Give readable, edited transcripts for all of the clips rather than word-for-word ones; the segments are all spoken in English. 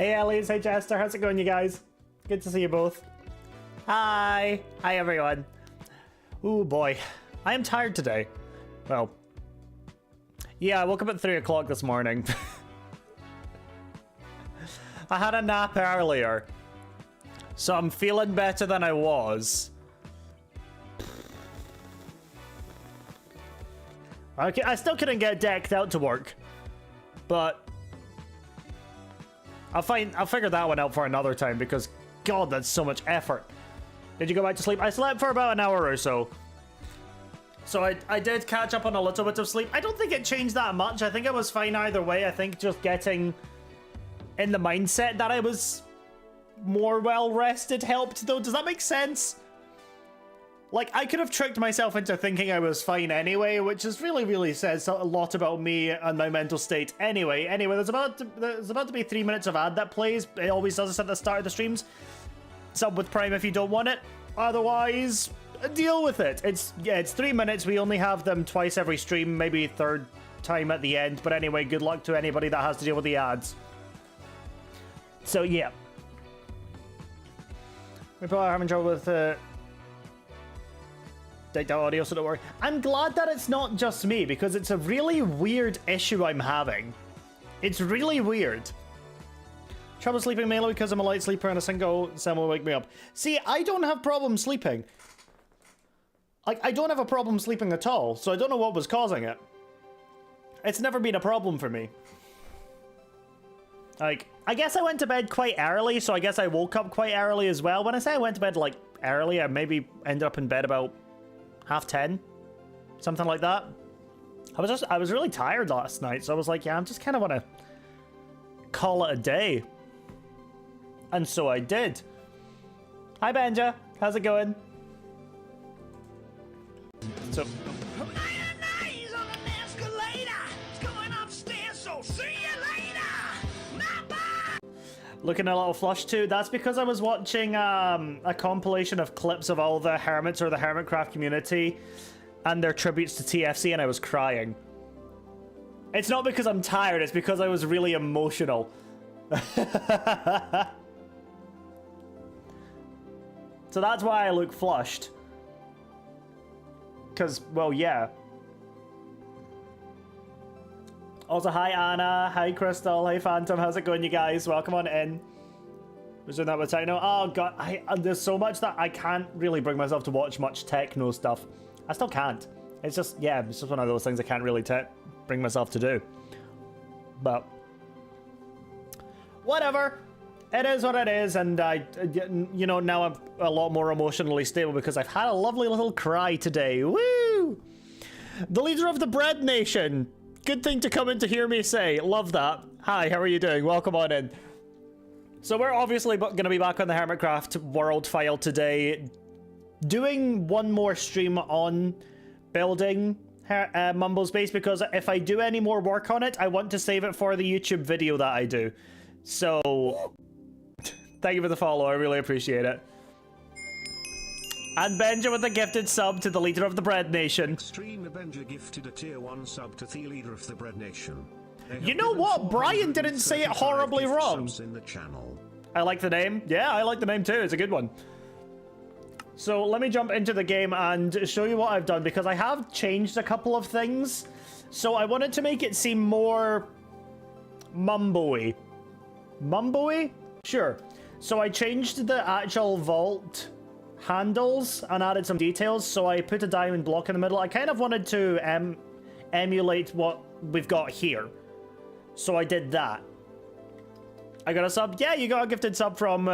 Hey Elliot, hey Chester, how's it going you guys? Good to see you both. Hi! Hi everyone. Ooh boy, I am tired today. Well, yeah, I woke up at 3 o'clock this morning. I had a nap earlier, so I'm feeling better than I was. Okay, I still couldn't get decked out to work, but I'll figure that one out for another time because God, that's so much effort. Did you go back to sleep? I slept for about an hour or so. So I did catch up on a little bit of sleep. I don't think it changed that much. I think it was fine either way. I think just getting in the mindset that I was more well rested helped though. Does that make sense? Like, I could have tricked myself into thinking I was fine anyway, which is really says a lot about me and my mental state. Anyway, there's about to be 3 minutes of ad that plays. It always does this at the start of the streams. Sub with Prime if you don't want it. Otherwise, deal with it. It's 3 minutes. We only have them twice every stream, maybe third time at the end. But anyway, good luck to anybody that has to deal with the ads. So yeah, we probably are having trouble with data audio, so don't worry. I'm glad that it's not just me, because it's a really weird issue I'm having. It's really weird. Trouble sleeping mainly because I'm a light sleeper and a single Sam will wake me up. See, I don't have problems sleeping. Like, I don't have a problem sleeping at all, so I don't know what was causing it. It's never been a problem for me. Like, I guess I went to bed quite early, so I guess I woke up quite early as well. When I say I went to bed, like, early, I maybe ended up in bed about 10:30, something like that. I was really tired last night, so I was like, yeah, I'm just kind of want to call it a day. And so I did. Hi Benja, how's it going? So looking a little flushed too. That's because I was watching a compilation of clips of all the hermits or the Hermitcraft community and their tributes to TFC, and I was crying. It's not because I'm tired, it's because I was really emotional. So that's why I look flushed. Because, well, yeah. Also, hi Anna, hi Crystal, hi Phantom, how's it going you guys? Welcome on in. Was doing that with techno. Oh god, there's so much that I can't really bring myself to watch much techno stuff. I still can't. It's just, yeah, it's just one of those things I can't really bring myself to do. But whatever. It is what it is, and you know, now I'm a lot more emotionally stable because I've had a lovely little cry today. Woo! The leader of the Bread Nation. Good thing to come in to hear me say. Love that. Hi, how are you doing? Welcome on in. So we're obviously going to be back on the Hermitcraft world file today, doing one more stream on building Mumbo's base, because if I do any more work on it, I want to save it for the YouTube video that I do. So thank you for the follow, I really appreciate it. And Benja with a gifted sub to the leader of the Bread Nation. Extreme Benja gifted a tier 1 sub to the leader of the Bread Nation. You know what? Brian didn't say it horribly wrong. In the channel. I like the name. Yeah, I like the name too. It's a good one. So let me jump into the game and show you what I've done, because I have changed a couple of things. So I wanted to make it seem more Mumbo-y. Mumbo-y? Sure. So I changed the actual vault handles and added some details. So I put a diamond block in the middle. I kind of wanted to emulate what we've got here. So I did that. I got a sub. Yeah, you got a gifted sub from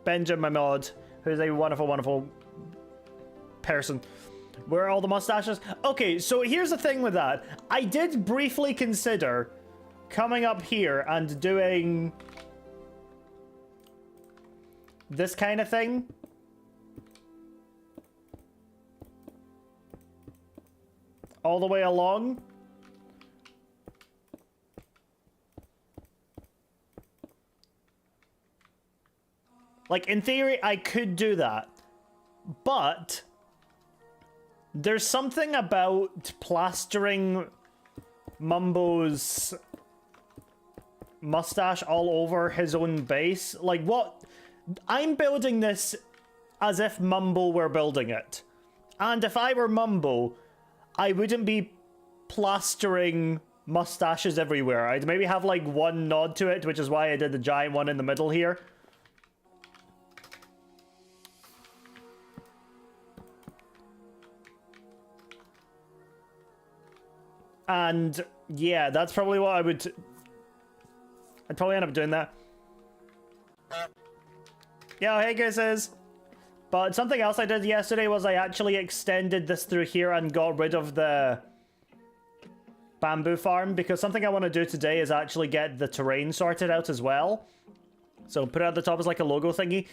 Benjamin, my mod, who's a wonderful person. Where are all the mustaches? Okay, so here's the thing with that. I did briefly consider coming up here and doing this kind of thing. All the way along. Like, in theory, I could do that. But there's something about plastering Mumbo's mustache all over his own base. Like, what? I'm building this as if Mumbo were building it. And if I were Mumbo, I wouldn't be plastering mustaches everywhere. I'd maybe have like one nod to it, which is why I did the giant one in the middle here. And yeah, that's probably what I'd probably end up doing that. Yo, hey guys. But something else I did yesterday was I actually extended this through here and got rid of the bamboo farm, because something I want to do today is actually get the terrain sorted out as well. So put it at the top as like a logo thingy.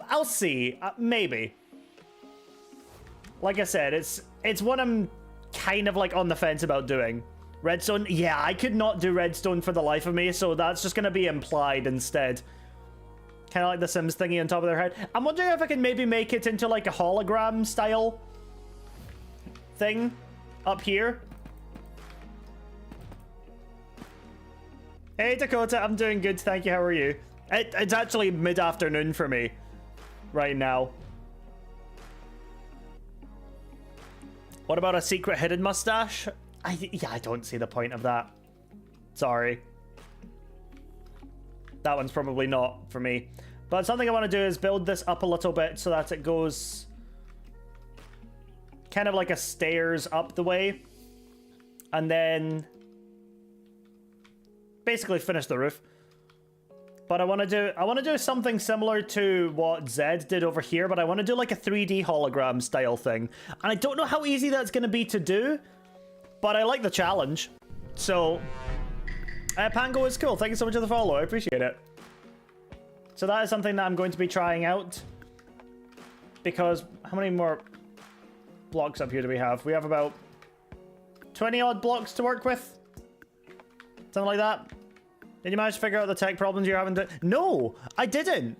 I'll see. Maybe. Like I said, it's what I'm kind of like on the fence about doing. Redstone, yeah, I could not do redstone for the life of me, so that's just going to be implied instead. Kind of like the Sims thingy on top of their head. I'm wondering if I can maybe make it into like a hologram style thing up here. Hey Dakota, I'm doing good, thank you, how are you? It's actually mid-afternoon for me right now. What about a secret hidden mustache? Yeah, I don't see the point of that. Sorry. That one's probably not for me. But something I want to do is build this up a little bit so that it goes kind of like a stairs up the way. And then basically finish the roof. But I want to do something similar to what Zed did over here, but I want to do like a 3D hologram style thing. And I don't know how easy that's going to be to do, but I like the challenge. So Pango is cool. Thank you so much for the follow. I appreciate it. So that is something that I'm going to be trying out, because how many more blocks up here do we have? We have about 20 odd blocks to work with. Something like that. Did you manage to figure out the tech problems you're having to... No, I didn't.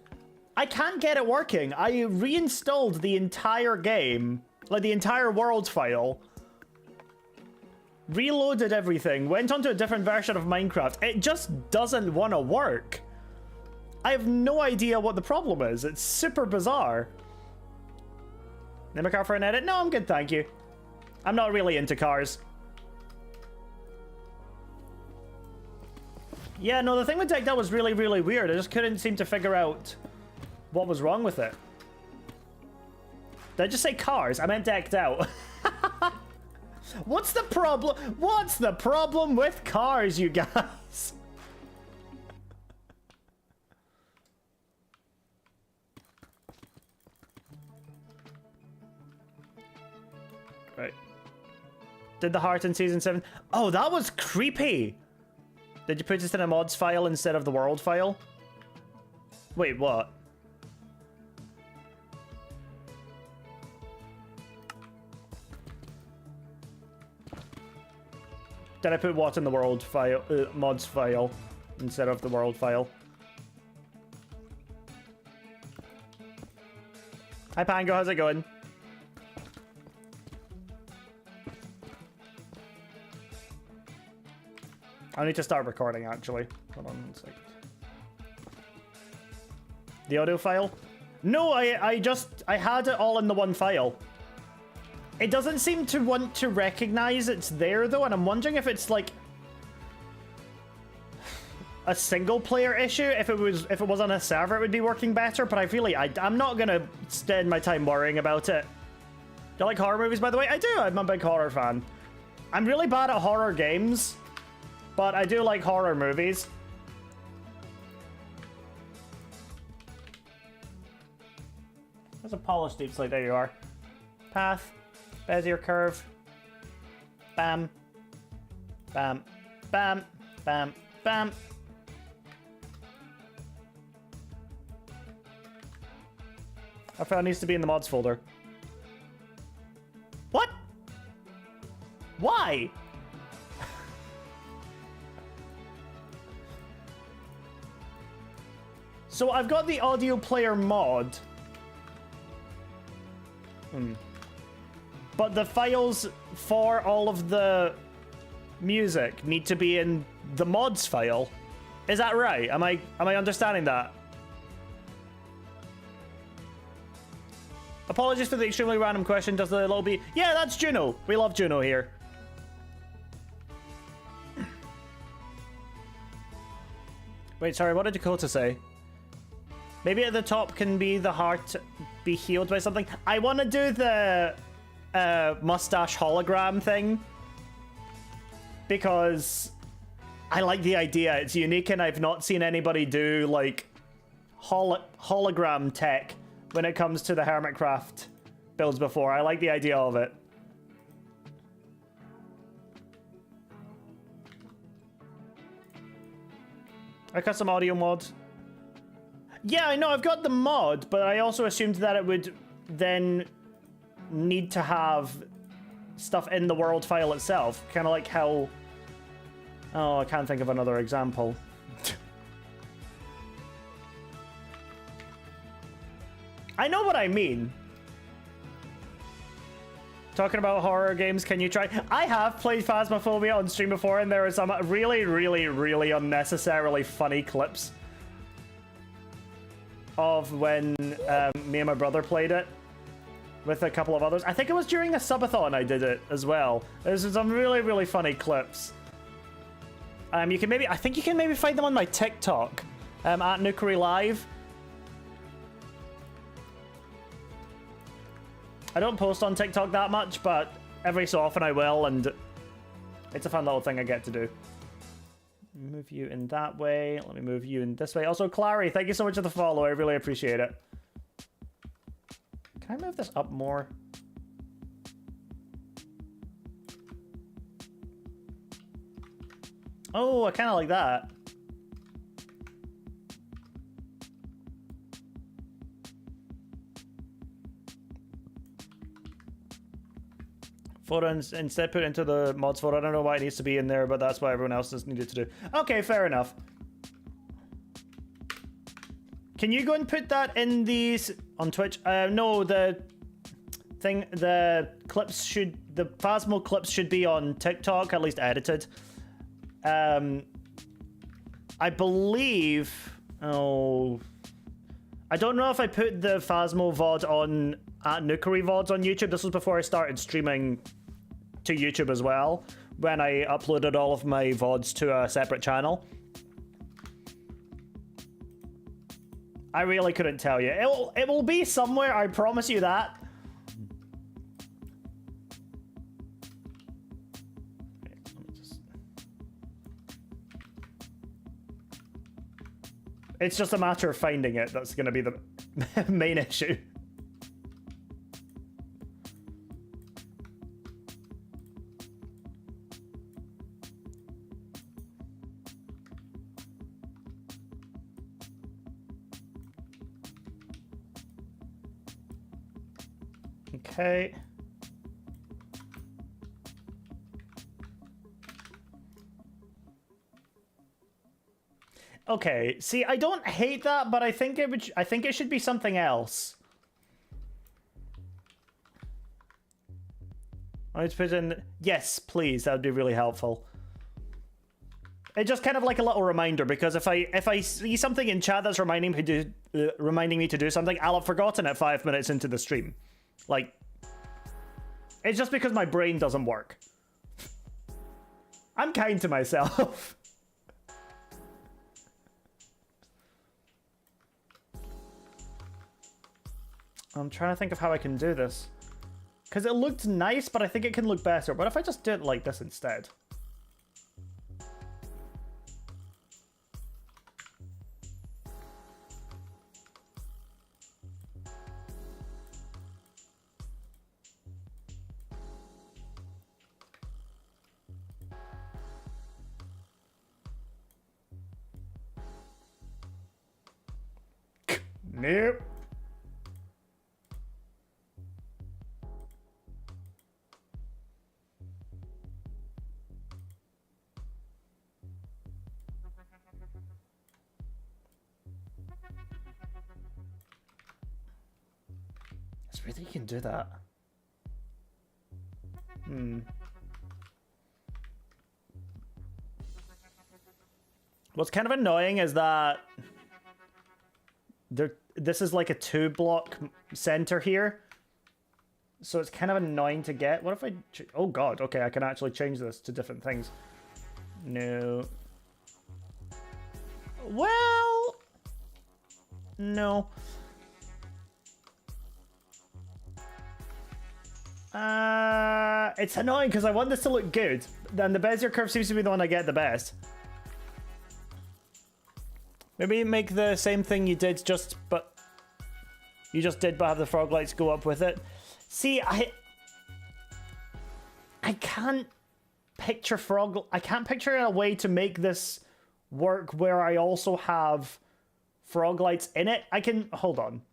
I can't get it working. I reinstalled the entire game, like the entire world file, reloaded everything, went onto a different version of Minecraft. It just doesn't want to work. I have no idea what the problem is. It's super bizarre. Name a car for an edit? No, I'm good, thank you. I'm not really into cars. Yeah, no, the thing with Decked Out was really, really weird. I just couldn't seem to figure out what was wrong with it. Did I just say cars? I meant Decked Out. What's the problem? What's the problem with cars, you guys? Right. Did the heart in Season 7? Oh, that was creepy. Did you put this in a mods file instead of the world file? Wait, what? Did I put what in the world file, mods file instead of the world file? Hi Pango, how's it going? I need to start recording, actually. Hold on one sec. The audio file? No, I had it all in the one file. It doesn't seem to want to recognize it's there, though, and I'm wondering if it's, like, a single-player issue. If it was on a server, it would be working better, but I'm not gonna spend my time worrying about it. Do you like horror movies, by the way? I do, I'm a big horror fan. I'm really bad at horror games, but I do like horror movies. There's a polished deep slate. There you are. Path. Bezier curve. Bam. Bam. Bam. Bam. Bam. I found it needs to be in the mods folder. What? Why? So I've got the audio player mod. But the files for all of the music need to be in the mods file. Is that right? Am I understanding that? Apologies for the extremely random question. Does the little bee... Yeah, that's Juno. We love Juno here. Wait, sorry, what did Dakota say? Maybe at the top can be the heart be healed by something. I want to do the mustache hologram thing because I like the idea. It's unique and I've not seen anybody do like hologram tech when it comes to the Hermitcraft builds before. I like the idea of it. A custom audio mod. Yeah, I know, I've got the mod, but I also assumed that it would then need to have stuff in the world file itself. Kind of like how... Oh, I can't think of another example. I know what I mean. Talking about horror games, can you try? I have played Phasmophobia on stream before, and there are some really, really, really unnecessarily funny clips of when me and my brother played it with a couple of others. I think it was during a subathon I did it as well. There's some really, really funny clips. You can maybe, I think you can maybe find them on my TikTok at Nukeri Live. I don't post on TikTok that much, but every so often I will, and it's a fun little thing I get to do. Move you in that way. Let me move you in this way. Also, Clary, thank you so much for the follow. I really appreciate it. Can I move this up more? Oh, I kind of like that. Photo instead put into the mods photo. I don't know why it needs to be in there, but that's what everyone else has needed to do. Okay, fair enough. Can you go and put that in these on Twitch? No, the clips should, the Phasmo clips should be on TikTok, at least edited. I believe, I don't know if I put the Phasmo VOD on at Nukeri VODs on YouTube. This was before I started streaming to YouTube as well, when I uploaded all of my VODs to a separate channel. I really couldn't tell you. It will be somewhere, I promise you that. It's just a matter of finding it. That's going to be the main issue. Okay. Okay, see, I don't hate that, but I think it should be something else. I just put in, yes, please, that would be really helpful. It's just kind of like a little reminder, because if I see something in chat that's reminding me to do something, I'll have forgotten it 5 minutes into the stream. Like, it's just because my brain doesn't work. I'm kind to myself. I'm trying to think of how I can do this. Because it looked nice, but I think it can look better. What if I just did it like this instead? Nope. It's weird that you can do that. What's kind of annoying is that this is like a 2-block center here. So it's kind of annoying to get. What if I... Oh god, okay, I can actually change this to different things. No. Well... No. It's annoying because I want this to look good. Then the Bezier curve seems to be the one I get the best. Maybe make the same thing you did but have the frog lights go up with it. See, I can't picture I can't picture a way to make this work where I also have frog lights in it. Hold on.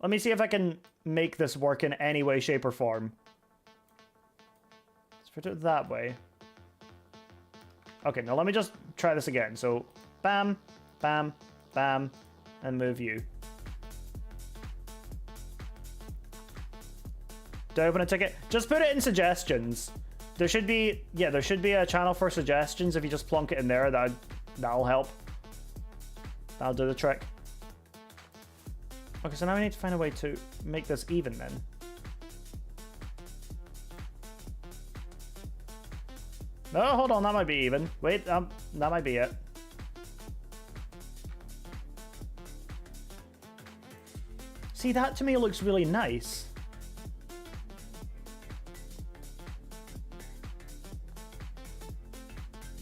Let me see if I can make this work in any way, shape, or form. Let's put it that way. Okay, now let me just try this again. So, bam, bam, bam, and move you. Do I open a ticket? Just put it in suggestions. There should be a channel for suggestions. If you just plonk it in there, that'll help. That'll do the trick. Okay, so now we need to find a way to make this even then. No, hold on, that might be even. Wait, that might be it. See, that to me looks really nice.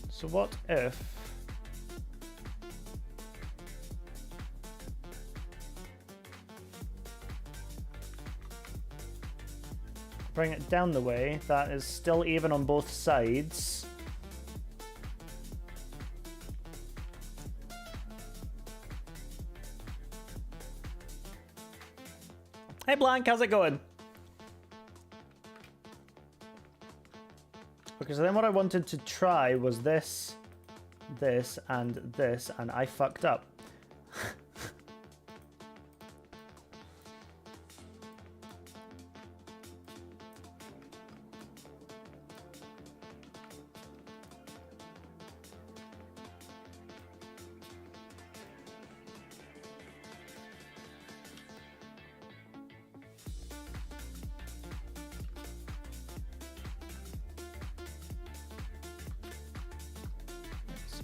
So what if... bring it down the way, that is still even on both sides. Hey Blank, how's it going? Okay, so then what I wanted to try was this, and I fucked up.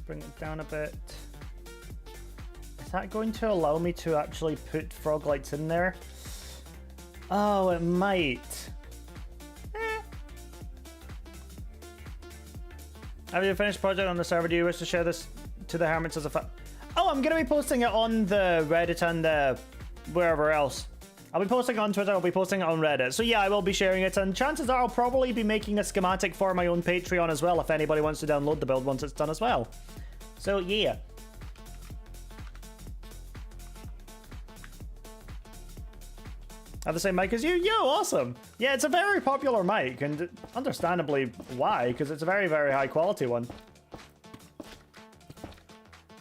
Bring it down a bit. Is that going to allow me to actually put frog lights in there? Oh, it might. Have you finished project on the server? Do you wish to share this to the Hermits as a Oh, I'm going to be posting it on the Reddit and the wherever else. I'll be posting it on Twitter, I'll be posting it on Reddit. So yeah, I will be sharing it, and chances are I'll probably be making a schematic for my own Patreon as well if anybody wants to download the build once it's done as well. So yeah. I have the same mic as you? Yo, awesome! Yeah, it's a very popular mic, and understandably why, because it's a very, very high quality one.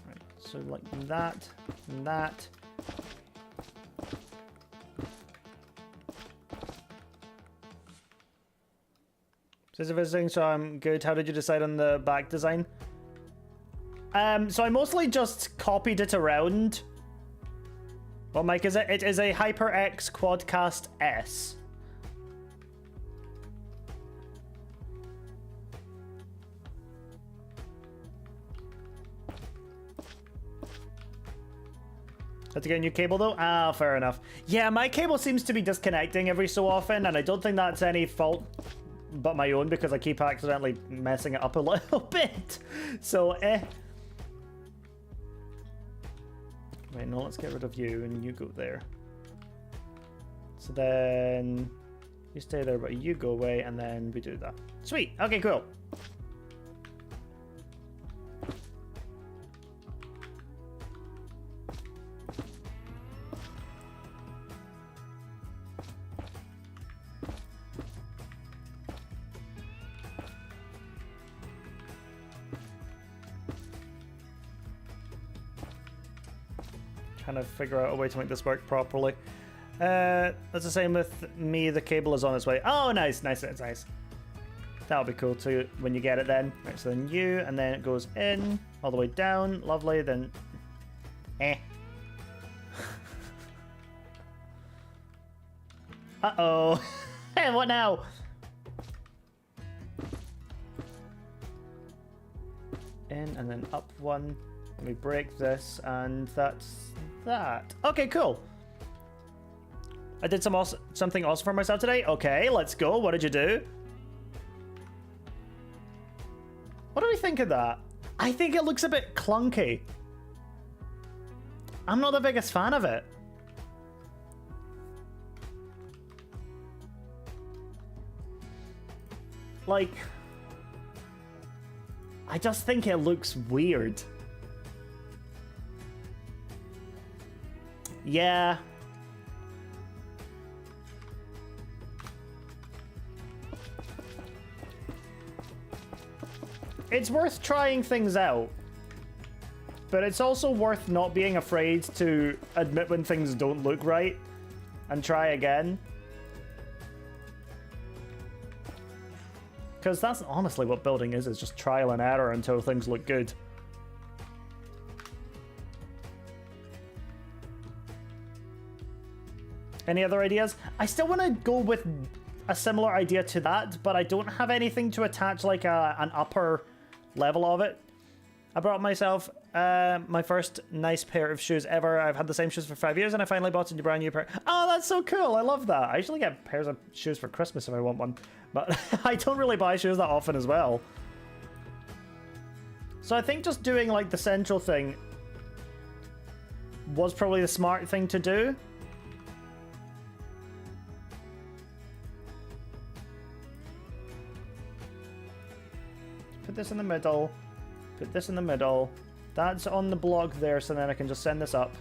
Right, so like that, and that. Says visiting, so I'm good. How did you decide on the back design? So I mostly just copied it around. What mic is it? It is a HyperX Quadcast S. Had to get a new cable though? Ah, fair enough. Yeah, my cable seems to be disconnecting every so often, and I don't think that's any fault but my own because I keep accidentally messing it up a little bit. So, Wait, no, let's get rid of you and you go there. So then you stay there, but you go away, and then we do that. Sweet. Okay, cool. Trying to figure out a way to make this work properly. That's the same with me. The cable is on its way. Oh, nice, nice, nice, nice. That'll be cool too when you get it then. Right, so then you, and then it goes in, all the way down. Lovely, then... Uh-oh. Hey, what now? In, and then up one. Let me break this, and that's that. Okay, cool. I did something awesome for myself today. Okay, let's go. What did you do? What do we think of that? I think it looks a bit clunky. I'm not the biggest fan of it. Like, I just think it looks weird. Yeah. It's worth trying things out, but it's also worth not being afraid to admit when things don't look right and try again. Because that's honestly what building is just trial and error until things look good. Any other ideas? I still want to go with a similar idea to that, but I don't have anything to attach like an upper level of it. I brought myself my first nice pair of shoes ever. I've had the same shoes for 5 years and I finally bought a brand new pair. Oh, that's so cool. I love that. I usually get pairs of shoes for Christmas if I want one, but I don't really buy shoes that often as well. So I think just doing like the central thing was probably the smart thing to do. Put this in the middle. Put this in the middle. That's on the block there, so then I can just send this up.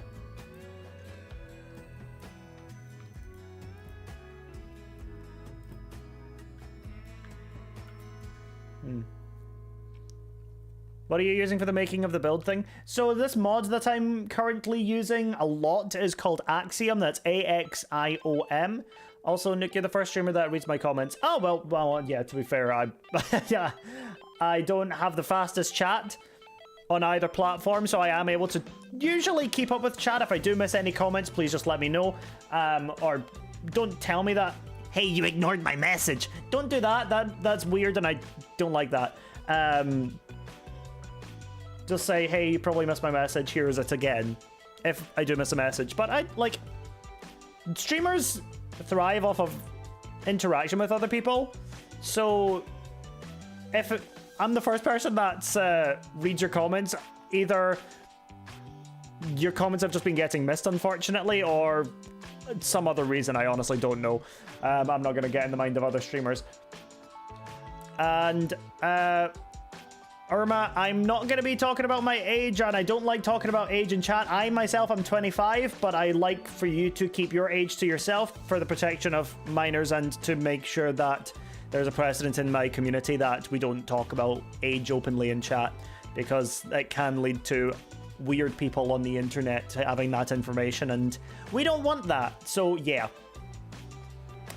What are you using for the making of the build thing? So this mod that I'm currently using a lot is called Axiom. That's A-X-I-O-M. Also, Nuke, you're the first streamer that reads my comments. Oh, well, yeah, to be fair, yeah, I don't have the fastest chat on either platform, so I am able to usually keep up with chat. If I do miss any comments, please just let me know. Or don't tell me that, hey, you ignored my message. Don't do that. That's weird, and I don't like that. Just say, hey, you probably missed my message. Here's it again, if I do miss a message. But streamers thrive off of interaction with other people. So if I'm the first person that reads your comments, either your comments have just been getting missed, unfortunately, or some other reason. I honestly don't know. I'm not going to get in the mind of other streamers. And Irma, I'm not going to be talking about my age, and I don't like talking about age in chat. I myself am 25, but I like for you to keep your age to yourself for the protection of minors and to make sure that there's a precedent in my community that we don't talk about age openly in chat, because it can lead to weird people on the internet having that information, and we don't want that. So yeah,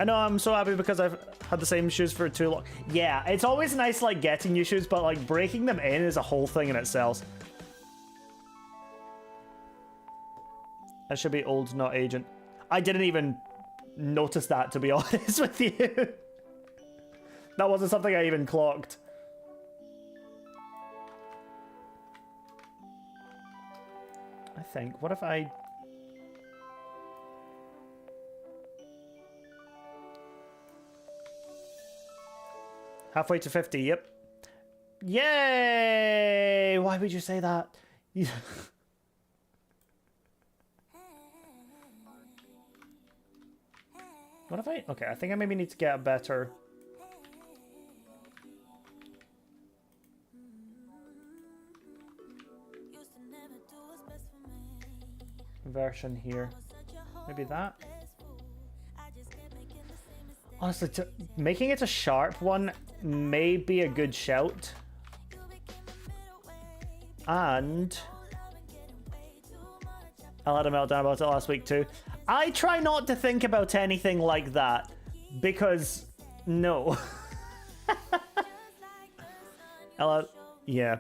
I know I'm so happy because I've had the same shoes for too long. Yeah, it's always nice like getting new shoes, but like breaking them in is a whole thing in itself. I should be old, not agent. I didn't even notice that, to be honest with you. That wasn't something I even clocked. I think, what if I... Halfway to 50, yep. Yay! Why would you say that? What if I... Okay, I think I maybe need to get a better... version here. Maybe that? Honestly, making it a sharp one may be a good shout. And I had a meltdown about it last week too. I try not to think about anything like that because no. Yeah.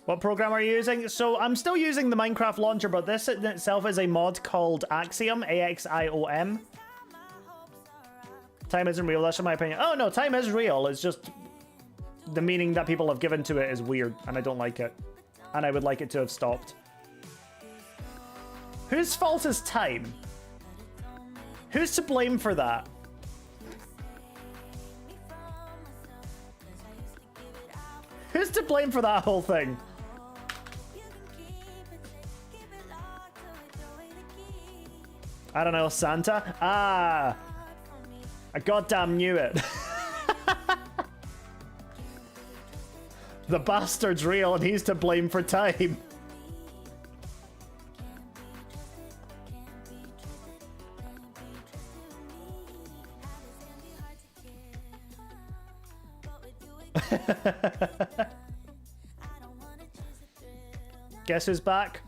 What program are you using? So I'm still using the Minecraft launcher, but this in itself is a mod called Axiom, A-X-I-O-M. Time isn't real, that's in my opinion. Oh no, time is real. It's just the meaning that people have given to it is weird, and I don't like it. And I would like it to have stopped. Whose fault is time? Who's to blame for that? Who's to blame for that whole thing? I don't know, Santa? Ah! I goddamn knew it. The bastard's real and he's to blame for time. Guess who's back?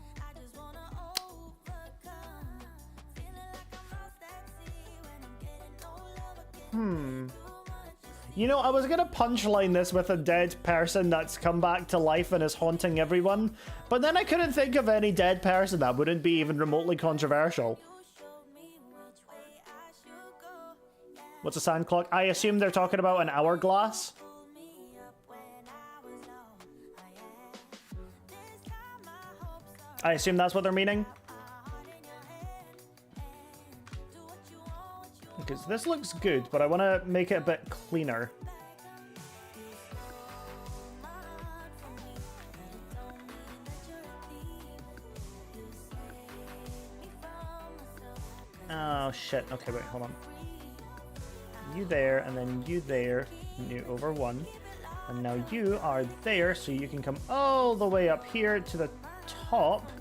You know, I was gonna punchline this with a dead person that's come back to life and is haunting everyone, but then I couldn't think of any dead person that wouldn't be even remotely controversial. What's a sand clock? I assume they're talking about an hourglass. I assume that's what they're meaning. Because this looks good, but I want to make it a bit cleaner. Oh shit, okay, wait, hold on. You there, and then you there, you over one. And now you are there, so you can come all the way up here to the top.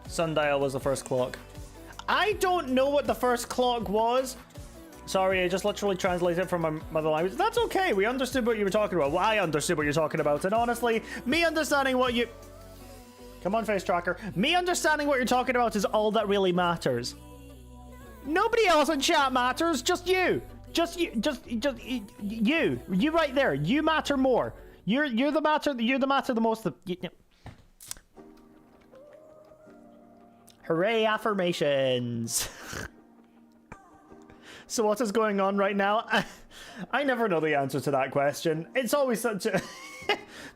Sundial was the first clock. I don't know what the first clock was. Sorry, I just literally translated it from my mother language. That's okay, we understood what you were talking about. Well, I understood what you're talking about, and honestly, me understanding what you... Come on, face tracker. Me understanding what you're talking about is all that really matters. Nobody else in chat matters, just you. Just you, you right there. You matter more. You're the matter the most. Hooray, affirmations. So what is going on right now? I never know the answer to that question. It's always such a...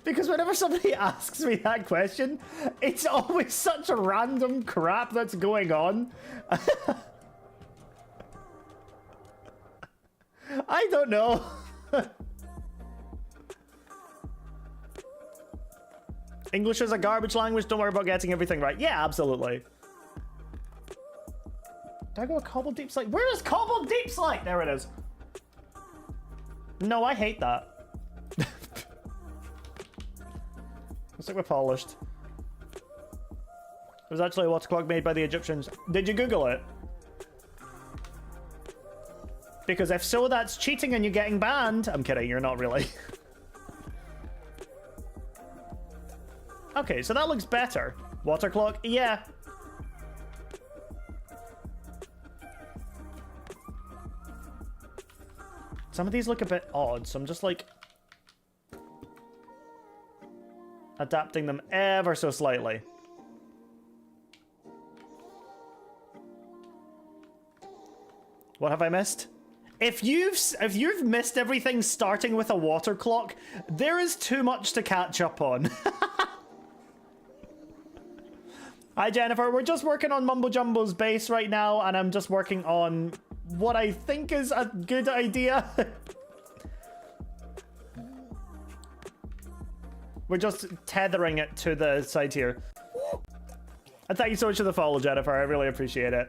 Because whenever somebody asks me that question, it's always such a random crap that's going on. I don't know. English is a garbage language. Don't worry about getting everything right. Yeah, absolutely. Did I go a Cobble Deep Slate? Where is Cobble Deep Slate? There it is. No, I hate that. Looks like we're polished. It was actually a water clock made by the Egyptians. Did you Google it? Because if so, that's cheating and you're getting banned. I'm kidding, you're not really. Okay, so that looks better. Water clock? Yeah. Some of these look a bit odd, so I'm just like... adapting them ever so slightly. What have I missed? If you've missed everything starting with a water clock, there is too much to catch up on. Hi Jennifer, we're just working on Mumbo Jumbo's base right now, and I'm just working on what I think is a good idea. We're just tethering it to the side here. And thank you so much for the follow, Jennifer. I really appreciate it.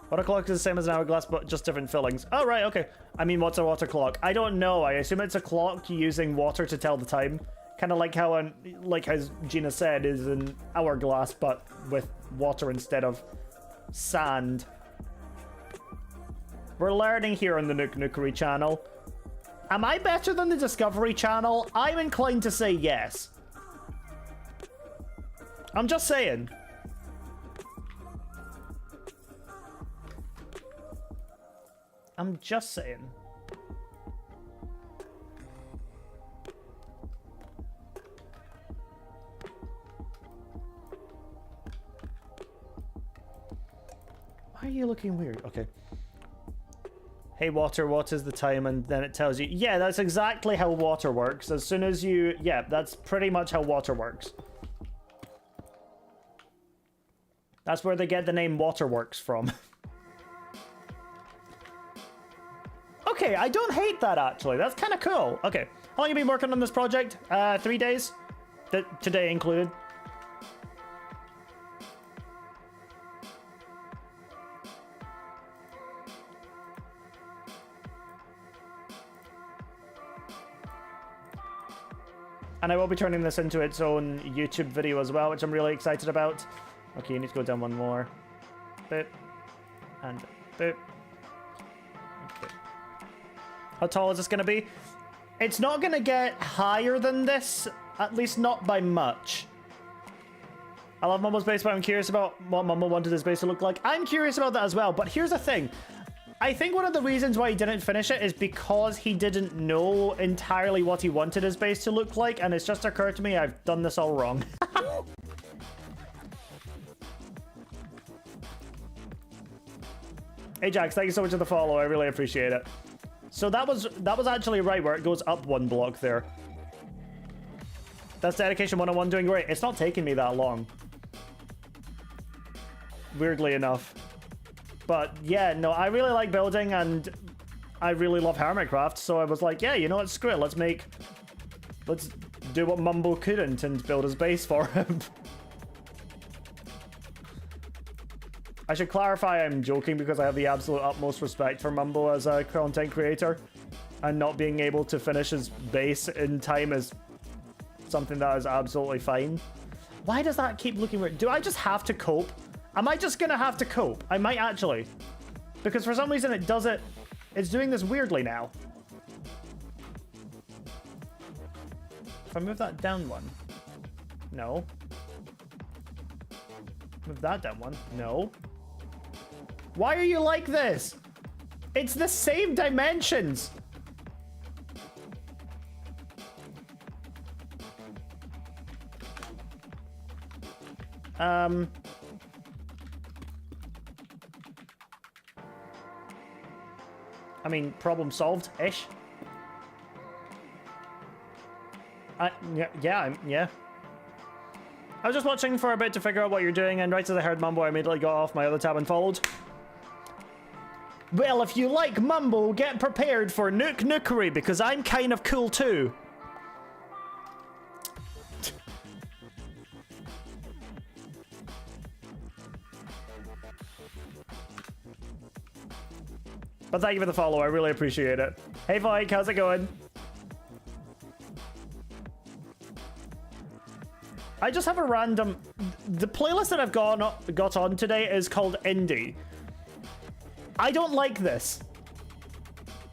Water clock is the same as an hourglass, but just different fillings. Oh, right, okay. I mean, what's a water clock? I don't know. I assume it's a clock using water to tell the time. Kind of like how, like as Gina said, is an hourglass, but with water instead of sand. We're learning here on the Nukeri channel. Am I better than the Discovery channel? I'm inclined to say yes. I'm just saying. I'm just saying. Why are you looking weird? Okay. Hey water, what is the time? And then it tells you. Yeah, that's exactly how water works. As soon as you... Yeah, that's pretty much how water works. That's where they get the name Waterworks from. Okay, I don't hate that actually. That's kind of cool. Okay, how long have you been working on this project? 3 days? Today included. And I will be turning this into its own YouTube video as well, which I'm really excited about. Okay, you need to go down one more. Boop. And boop. Okay. How tall is this going to be? It's not going to get higher than this, at least not by much. I love Mumbo's base, but I'm curious about what Mumbo wanted his base to look like. I'm curious about that as well, but here's the thing. I think one of the reasons why he didn't finish it is because he didn't know entirely what he wanted his base to look like, and it's just occurred to me I've done this all wrong. Hey Jax, thank you so much for the follow, I really appreciate it. So that was actually right where it goes up one block there. That's Dedication 101 doing great. It's not taking me that long. Weirdly enough. But yeah, no, I really like building and I really love Hermitcraft, so I was like, yeah, you know what, screw it, let's do what Mumbo couldn't and build his base for him. I should clarify I'm joking because I have the absolute utmost respect for Mumbo as a content creator, and not being able to finish his base in time is something that is absolutely fine. Why does that keep looking weird? Do I just have to cope? Am I just gonna have to cope? I might actually. Because for some reason it's doing this weirdly now. If I move that down one. No. Move that down one. No. Why are you like this? It's the same dimensions. I mean, problem solved-ish. Yeah. I was just watching for a bit to figure out what you're doing, and right as I heard Mumbo, I immediately got off my other tab and followed. Well, if you like Mumbo, get prepared for Nukeri, because I'm kind of cool too. But thank you for the follow, I really appreciate it. Hey Vike, how's it going? I just have a random... The playlist that I've got on today is called Indie. I don't like this.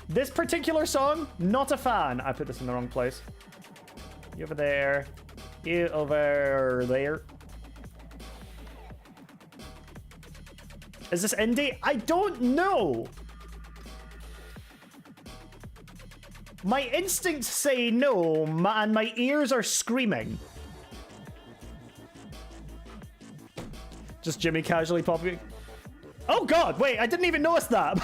This particular song, not a fan. I put this in the wrong place. You over there. You over there. Is this indie? I don't know. My instincts say no, and my ears are screaming. Just Jimmy casually popping. Oh god, wait, I didn't even notice that.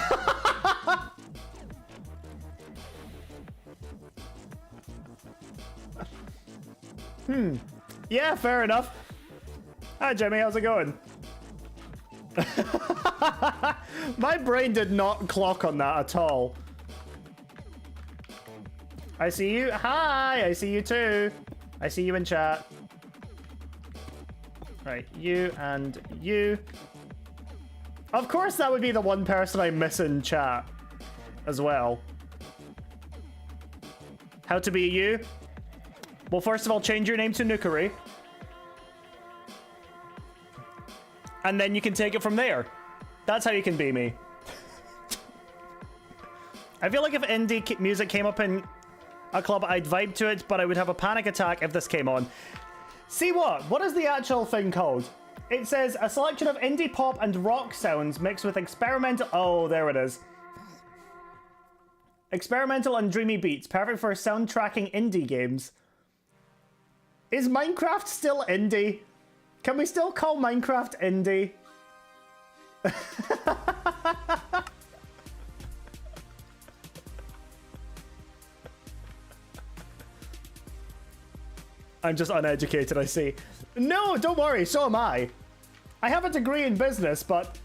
Yeah, fair enough. Hi Jimmy, how's it going? My brain did not clock on that at all. I see you. Hi, I see you too. I see you in chat. Right, you and you. Of course that would be the one person I miss in chat as well. How to be you? Well, first of all, change your name to Nukeri. And then you can take it from there. That's how you can be me. I feel like if indie music came up in a club, I'd vibe to it, but I would have a panic attack if this came on. See what? What is the actual thing called? It says a selection of indie pop and rock sounds mixed with experimental... Oh, there it is. Experimental and dreamy beats, perfect for soundtracking indie games. Is Minecraft still indie? Can we still call Minecraft indie? I'm just uneducated, I see. No, don't worry, so am I. I have a degree in business, but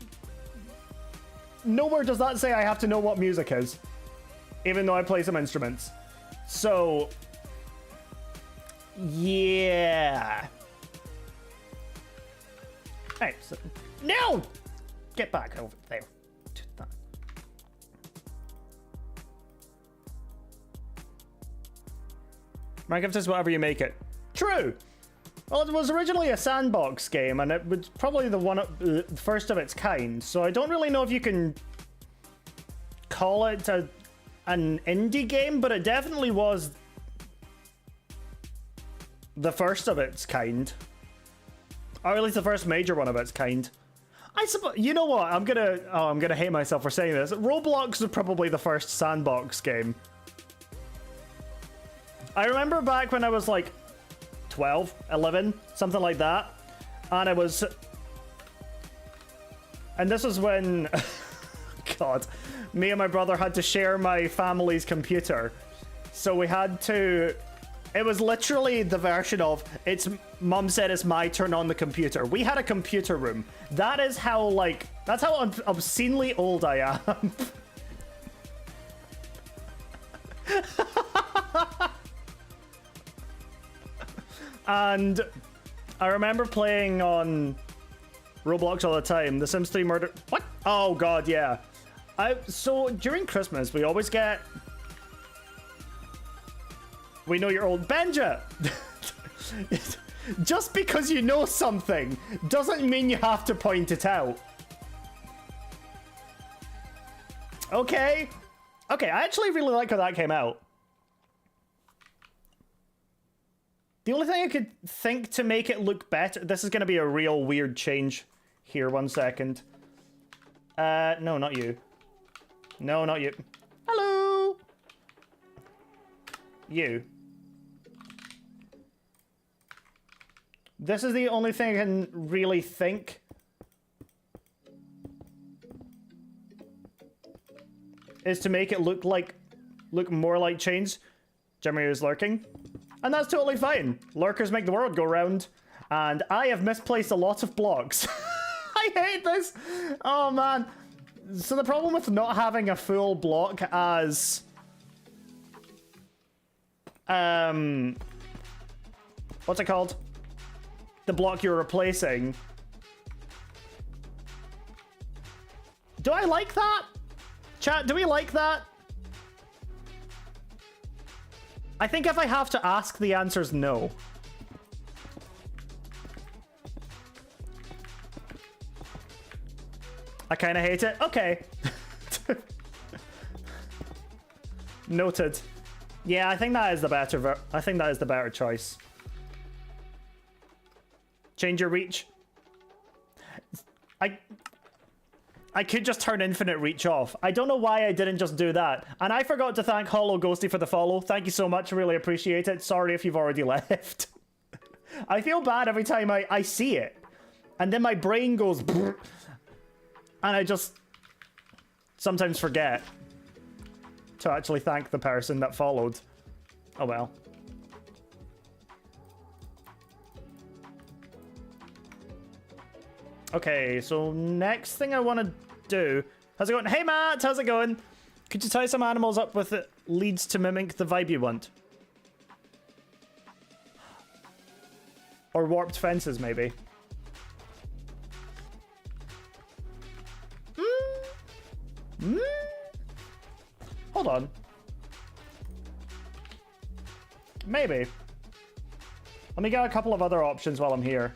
nowhere does that say I have to know what music is, even though I play some instruments. So, yeah. Hey, so, no! Get back over there. Minecraft is whatever you make it. True! Well, it was originally a sandbox game, and it was probably the first of its kind, so I don't really know if you can call it an indie game, but it definitely was the first of its kind. Or at least the first major one of its kind. I suppose, you know what, I'm gonna hate myself for saying this. Roblox was probably the first sandbox game. I remember back when I was like 12, 11, something like that. And this was when, God, me and my brother had to share my family's computer. So we had to, it was literally the version of, mum said it's my turn on the computer. We had a computer room. That is how, like, that's how obscenely old I am. And I remember playing on Roblox all the time. The Sims 3 murder... What? Oh, God, yeah. So, during Christmas, we always get... We know you're old. Benja! Just because you know something doesn't mean you have to point it out. Okay. Okay, I actually really like how that came out. The only thing I could think to make it look better... This is going to be a real weird change here. 1 second. No, not you. No, not you. Hello! You. This is the only thing I can really think. Is to make it look more like chains. Jeremy is lurking. And that's totally fine. Lurkers make the world go round. And I have misplaced a lot of blocks. I hate this. Oh, man. So the problem with not having a full block as... what's it called? The block you're replacing. Do I like that? Chat, do we like that? I think if I have to ask, the answer's no. I kind of hate it. Okay. Noted. Yeah, I think that is the better choice. Change your reach. I could just turn infinite reach off. I don't know why I didn't just do that. And I forgot to thank Hollow Ghosty for the follow. Thank you so much. Really appreciate it. Sorry if you've already left. I feel bad every time I see it. And then my brain goes... Brr, and I just sometimes forget to actually thank the person that followed. Oh well. Okay, so next thing I want to do... How's it going? Hey, Matt! How's it going? Could you tie some animals up with leads to mimic the vibe you want? Or warped fences, maybe. Hold on. Maybe. Let me get a couple of other options while I'm here.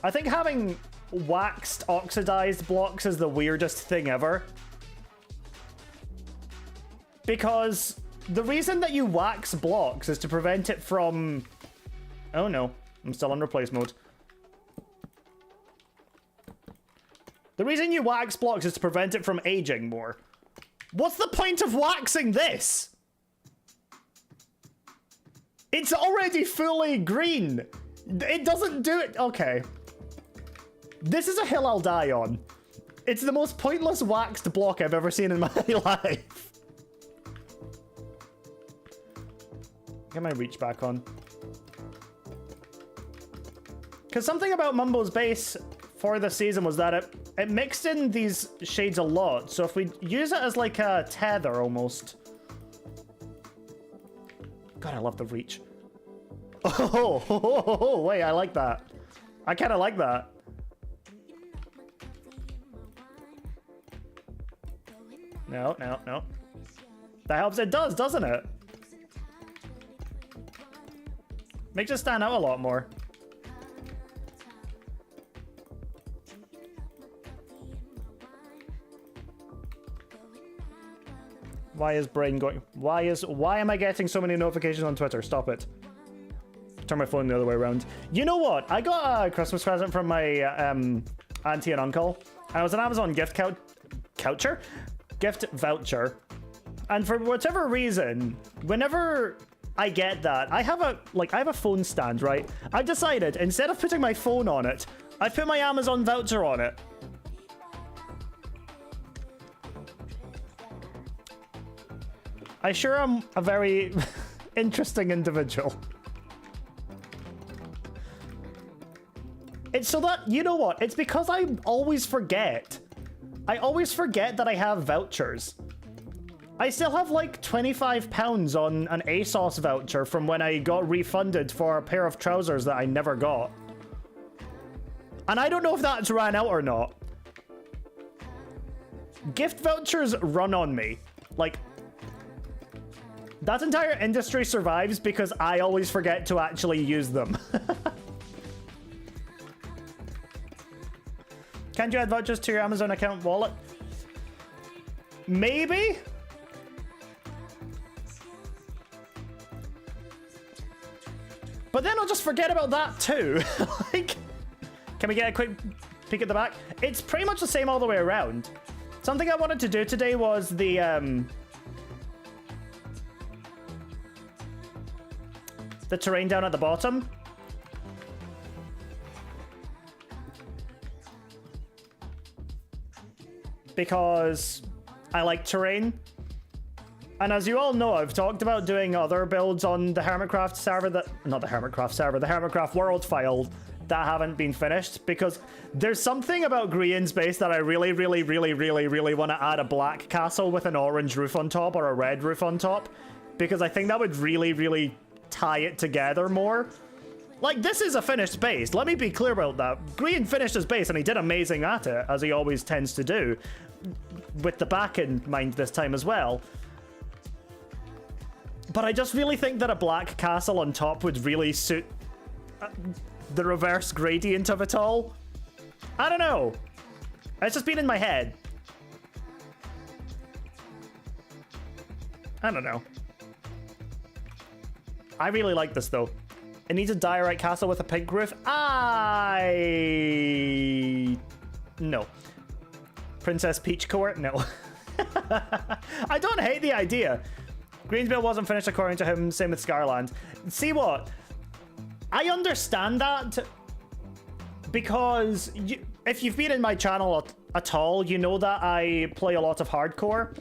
I think having waxed, oxidized blocks is the weirdest thing ever. Because the reason that you wax blocks is to prevent it from... Oh no, I'm still in replace mode. The reason you wax blocks is to prevent it from aging more. What's the point of waxing this? It's already fully green. It doesn't do it. Okay. This is a hill I'll die on. It's the most pointless waxed block I've ever seen in my life. Get my reach back on. Because something about Mumbo's base for the season was that it mixed in these shades a lot. So if we use it as like a tether almost. God, I love the reach. Oh, wait, I like that. I kind of like that. No. That helps. It does, doesn't it? Makes it stand out a lot more. Why is brain going? Why am I getting so many notifications on Twitter? Stop it. Turn my phone the other way around. You know what? I got a Christmas present from my auntie and uncle. And it was an Amazon gift voucher. And for whatever reason, whenever I get that, I have a phone stand, right? I've decided instead of putting my phone on it, I put my Amazon voucher on it. I sure am a very interesting individual. It's so that, you know what? It's because I always forget. I always forget that I have vouchers. I still have like £25 on an ASOS voucher from when I got refunded for a pair of trousers that I never got. And I don't know if that's ran out or not. Gift vouchers run on me. Like, that entire industry survives because I always forget to actually use them. Can you add vouchers to your Amazon account wallet? Maybe? But then I'll just forget about that too. Like, can we get a quick peek at the back? It's pretty much the same all the way around. Something I wanted to do today was the terrain down at the bottom. Because I like terrain. And as you all know, I've talked about doing other builds on the Hermitcraft server the Hermitcraft world file that haven't been finished, because there's something about Grian's base that I really want to add a black castle with an orange roof on top or a red roof on top, because I think that would really tie it together more. Like, this is a finished base. Let me be clear about that. Grian finished his base and he did amazing at it, as he always tends to do, with the back in mind this time as well. But I just really think that a black castle on top would really suit the reverse gradient of it all. I don't know. It's just been in my head. I don't know. I really like this though. It needs a diorite castle with a pink roof. No. Princess Peach Court? No. I don't hate the idea. Greensville wasn't finished according to him, same with Scarland. See what? I understand that because if you've been in my channel at all, you know that I play a lot of hardcore.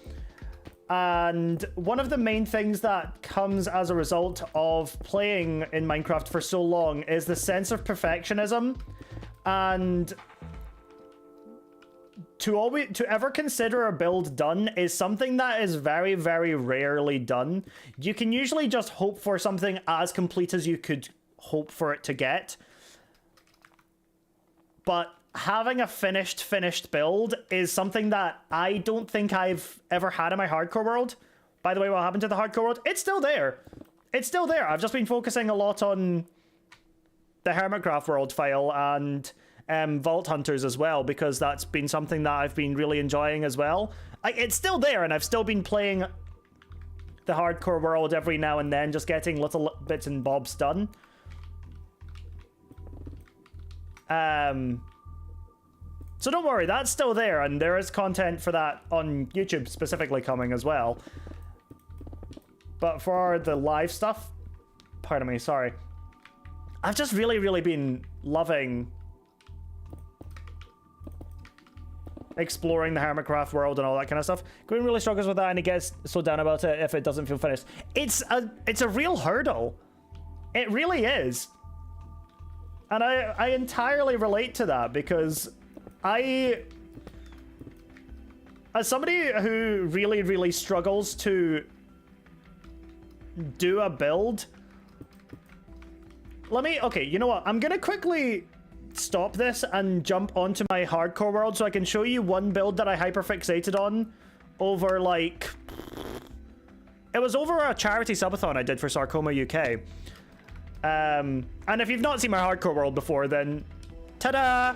And one of the main things that comes as a result of playing in Minecraft for so long is the sense of perfectionism. And to ever consider a build done is something that is very rarely done. You can usually just hope for something as complete as you could hope for it to get. But having a finished build is something that I don't think I've ever had in my hardcore world. By the way, what happened to the hardcore world? It's still there. It's still there. I've just been focusing a lot on the Hermitcraft world file and Vault Hunters as well, because that's been something that I've been really enjoying as well. It's still there, and I've still been playing the hardcore world every now and then, just getting little bits and bobs done. So don't worry, that's still there, and there is content for that on YouTube specifically coming as well. But for the live stuff, pardon me, sorry. I've just really been loving exploring the Hermitcraft world and all that kind of stuff. Gwyn really struggles with that, and he gets so down about it if it doesn't feel finished. It's a real hurdle. It really is. And I entirely relate to that, because as somebody who really struggles to do a build, okay, you know what? I'm gonna quickly stop this and jump onto my hardcore world so I can show you one build that I hyperfixated on over, like, it was over a charity subathon I did for Sarcoma UK. And if you've not seen my hardcore world before, then ta-da!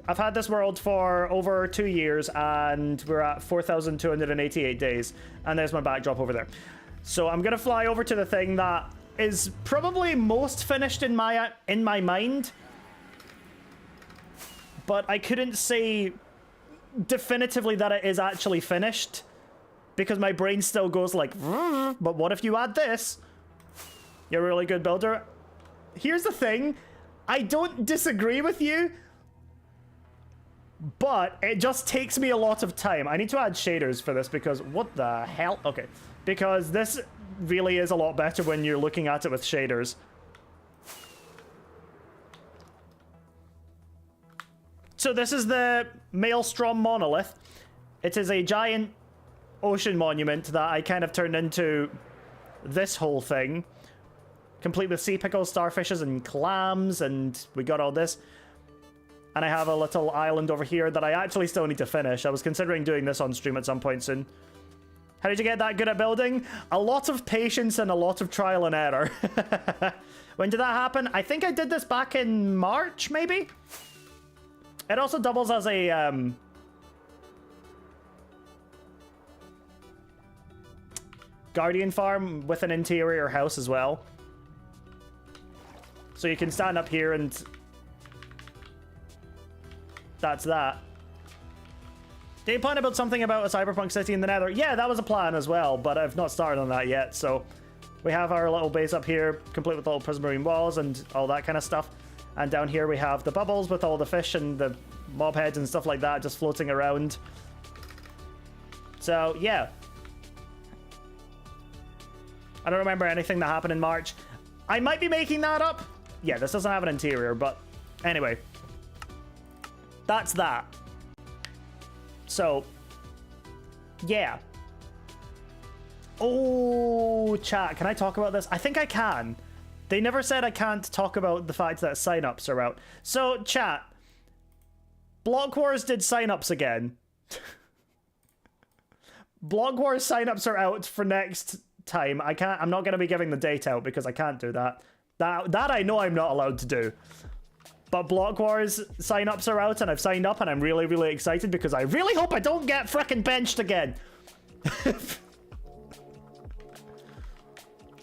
I've had this world for over 2 years, and we're at 4,288 days, and there's my backdrop over there. So I'm gonna fly over to the thing that is probably most finished in my mind, but I couldn't say definitively that it is actually finished, because my brain still goes like, but what if you add this? You're a really good builder. Here's the thing, I don't disagree with you, but it just takes me a lot of time. I need to add shaders for this, because what the hell? Okay, because this really is a lot better when you're looking at it with shaders. So this is the Maelstrom Monolith. It is a giant ocean monument that I kind of turned into this whole thing, complete with sea pickles, starfishes, and clams, and we got all this. And I have a little island over here that I actually still need to finish. I was considering doing this on stream at some point soon. How did you get that good at building? A lot of patience and a lot of trial and error. When did that happen? I think I did this back in March, maybe? It also doubles as a guardian farm with an interior house as well. So you can stand up here and that's that. Did you plan to build something about a cyberpunk city in the Nether? Yeah, that was a plan as well, but I've not started on that yet. So we have our little base up here, complete with all prismarine walls and all that kind of stuff. And down here we have the bubbles with all the fish and the mob heads and stuff like that just floating around. So, yeah. I don't remember anything that happened in March. I might be making that up. Yeah, this doesn't have an interior, but anyway. That's that. So, yeah. Oh, chat, can I talk about this? I think I can. They never said I can't talk about the fact that signups are out. So, chat, Block Wars did signups again. Block Wars signups are out for next time. I'm not going to be giving the date out because I can't do that. That I know I'm not allowed to do. But Block Wars signups are out, and I've signed up, and I'm really excited because I really hope I don't get frickin' benched again.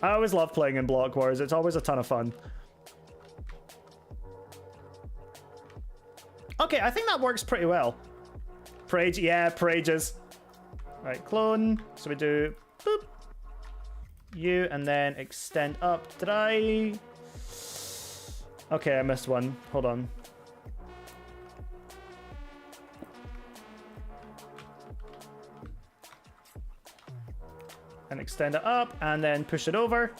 I always love playing in Block Wars. It's always a ton of fun. Okay, I think that works pretty well. Yeah, Prages. Right, clone. So we do boop. You, and then extend up. Did I... Okay, I missed one. Hold on. And extend it up, and then push it over.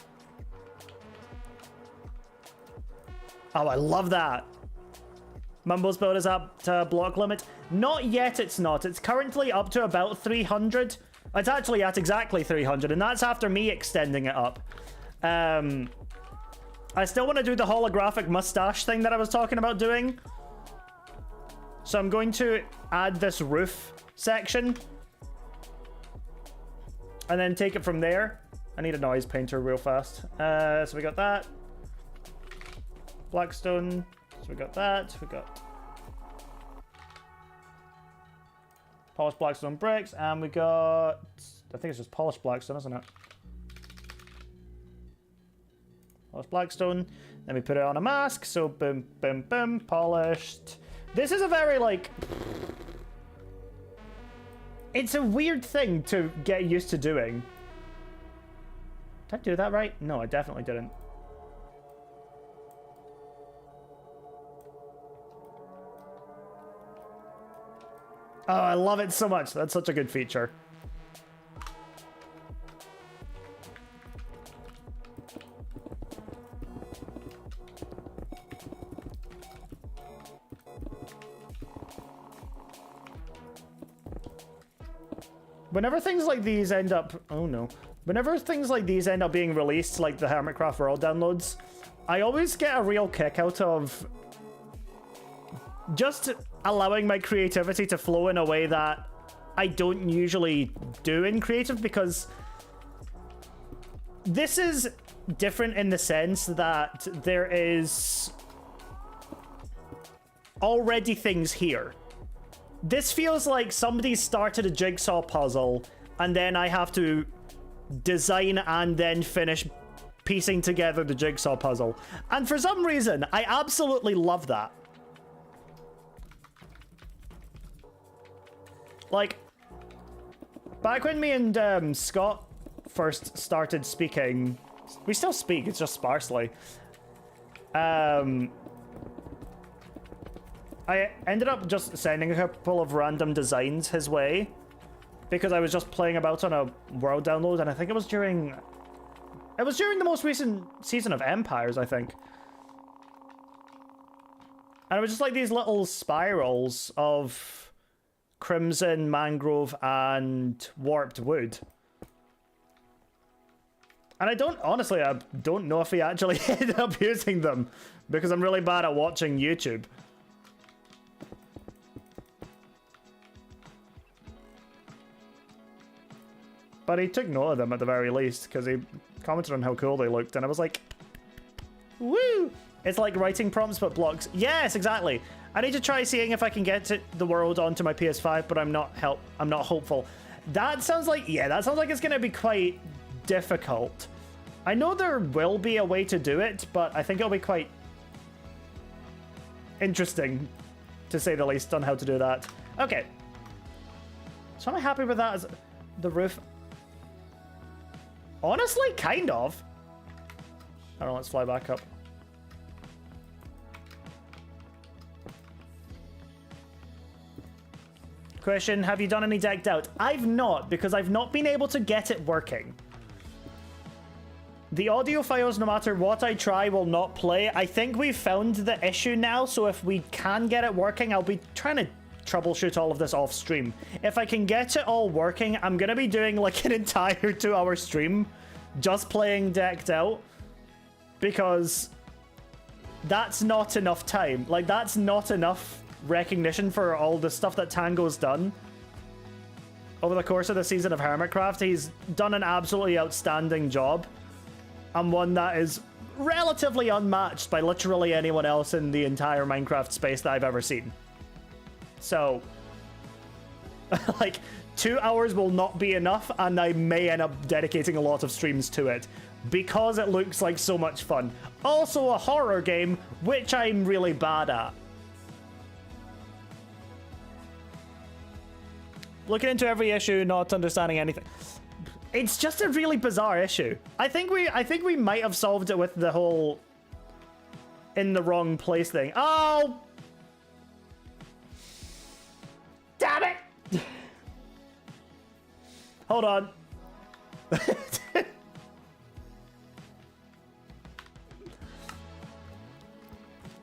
Oh, I love that. Mumbo's build is up to block limit. Not yet, it's not. It's currently up to about 300. It's actually at exactly 300, and that's after me extending it up. I still want to do the holographic mustache thing that I was talking about doing. So I'm going to add this roof section. And then take it from there. I need a noise painter real fast. So we got that. Blackstone. So we got that. We got polished blackstone bricks. And we got... I think it's just polished blackstone, isn't it? Polished blackstone. Then we put it on a mask. So boom, boom, boom, polished. This is a very, like... It's a weird thing to get used to doing. Did I do that right? No, I definitely didn't. Oh, I love it so much. That's such a good feature. Whenever things like these end up... Oh, no. Whenever things like these end up being released, like the Hermitcraft World downloads, I always get a real kick out of just allowing my creativity to flow in a way that I don't usually do in creative, because this is different in the sense that there is already things here. This feels like somebody started a jigsaw puzzle and then I have to design and then finish piecing together the jigsaw puzzle. And for some reason, I absolutely love that. Like, back when me and Scott first started speaking, we still speak, it's just sparsely. I ended up just sending a couple of random designs his way because I was just playing about on a world download, and I think it was during the most recent season of Empires, I think. And it was just like these little spirals of crimson, mangrove, and warped wood. And I don't know if he actually ended up using them because I'm really bad at watching YouTube. But he took note of them at the very least, because he commented on how cool they looked, and I was like, woo! It's like writing prompts but blocks. Yes, exactly. I need to try seeing if I can get the world onto my PS5, but I'm not hopeful. That sounds like it's going to be quite difficult. I know there will be a way to do it, but I think it'll be quite interesting, to say the least, on how to do that. Okay. So am I happy with that as the roof? Honestly, kind of. I don't know, let's fly back up. Question, have you done any decked out? I've not, because I've not been able to get it working. The audio files, no matter what I try, will not play. I think we've found the issue now, so if we can get it working, I'll be trying to troubleshoot all of this off stream. If I can get it all working, I'm gonna be doing like an entire 2-hour stream just playing decked out, because that's not enough time. Like, that's not enough recognition for all the stuff that Tango's done over the course of the season of Hermitcraft. He's done an absolutely outstanding job, and one that is relatively unmatched by literally anyone else in the entire Minecraft space that I've ever seen. So, like, 2 hours will not be enough, and I may end up dedicating a lot of streams to it because it looks like so much fun. Also a horror game, which I'm really bad at. Looking into every issue, not understanding anything. It's just a really bizarre issue. I think we might have solved it with the whole in the wrong place thing. Oh! Damn it! Hold on.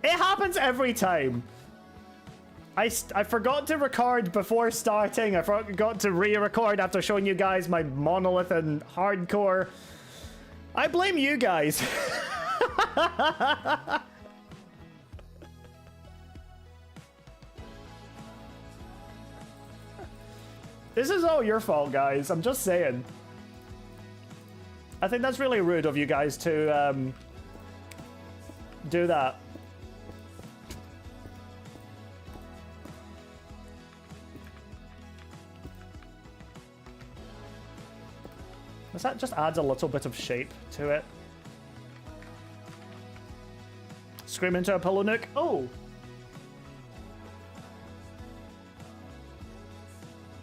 It happens every time. I forgot to record before starting. I forgot to re-record after showing you guys my monolith and hardcore. I blame you guys. This is all your fault, guys. I'm just saying. I think that's really rude of you guys to do that. That just adds a little bit of shape to it. Scream into a pillow, Nook. Oh!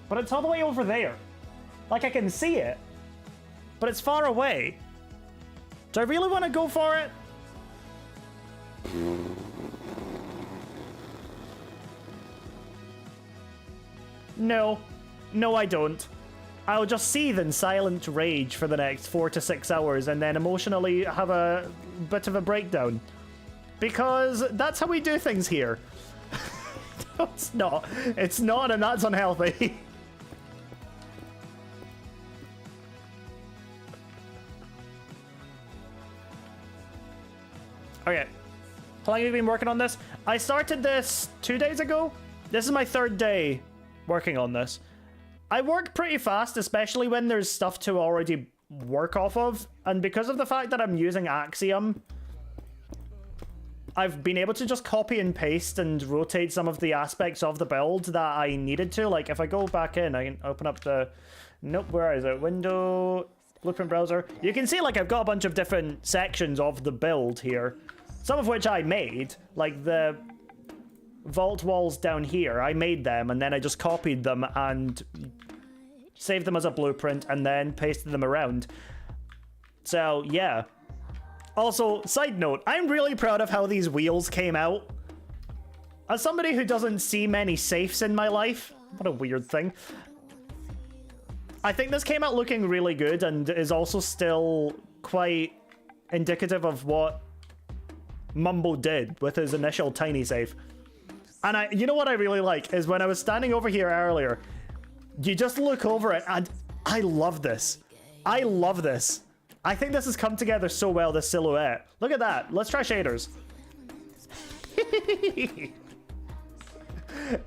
But it's all the way over there. Like, I can see it. But it's far away. Do I really want to go for it? No. No, I don't. I'll just seethe in silent rage for the next 4 to 6 hours and then emotionally have a bit of a breakdown. Because that's how we do things here. No, it's not. It's not, and that's unhealthy. Okay. How long have you been working on this? I started this 2 days ago. This is my 3rd day working on this. I work pretty fast, especially when there's stuff to already work off of. And because of the fact that I'm using Axiom, I've been able to just copy and paste and rotate some of the aspects of the build that I needed to. Like, if I go back in, I can open up the... Nope, where is it? Window, Blueprint Browser. You can see, like, I've got a bunch of different sections of the build here. Some of which I made. Like, the vault walls down here, I made them, and then I just copied them and saved them as a blueprint and then pasted them around. So, yeah. Also, side note, I'm really proud of how these wheels came out. As somebody who doesn't see many safes in my life, what a weird thing. I think this came out looking really good and is also still quite indicative of what Mumbo did with his initial tiny safe. And you know what I really like is when I was standing over here earlier, you just look over it and I love this. I love this. I think this has come together so well, this silhouette. Look at that. Let's try shaders.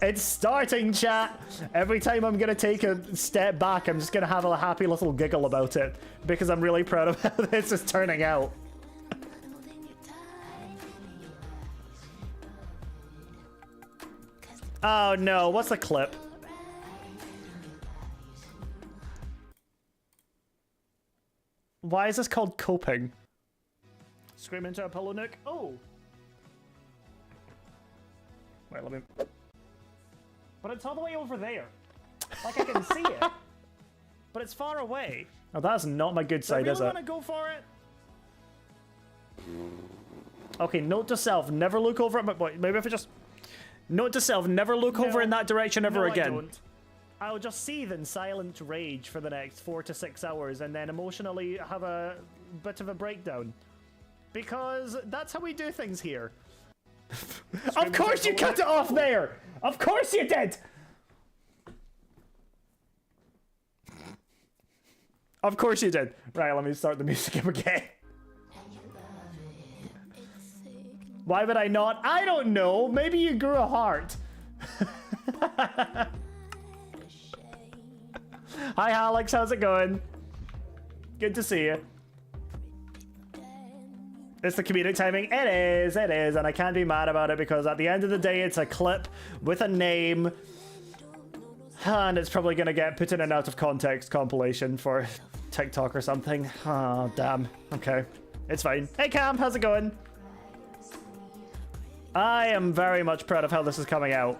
It's starting, chat. Every time I'm going to take a step back, I'm just going to have a happy little giggle about it because I'm really proud of how this is turning out. Oh no, what's the clip? Why is this called coping? Scream into a pillow, Nook. Oh! Wait, let me... But it's all the way over there. Like, I can see it. But it's far away. Oh, that's not my good side, is it? I really want to go for it. Okay, note to self, never look over at my... Wait, maybe if I just... Note to self, never look over in that direction ever again. I don't. I'll just seethe in silent rage for the next 4 to 6 hours and then emotionally have a bit of a breakdown. Because that's how we do things here. Of course you cut it off there! Of course you did! Of course you did. Right, let me start the music up again. Why would I not? I don't know. Maybe you grew a heart. Hi, Alex. How's it going? Good to see you. It's the comedic timing. It is. It is. And I can't be mad about it because at the end of the day, it's a clip with a name. And it's probably going to get put in an out of context compilation for TikTok or something. Oh, damn. Okay. It's fine. Hey, Cam. How's it going? I am very much proud of how this is coming out.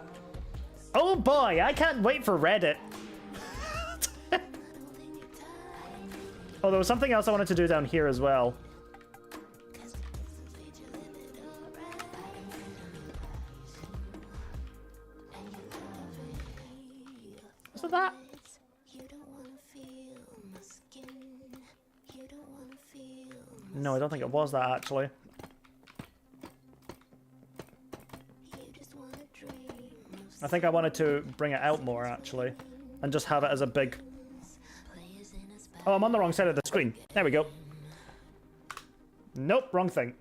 Oh boy, I can't wait for Reddit. Oh, there was something else I wanted to do down here as well. Was it that? No, I don't think it was that actually. I think I wanted to bring it out more, actually. And just have it as a big... Oh, I'm on the wrong side of the screen. There we go. Nope, wrong thing.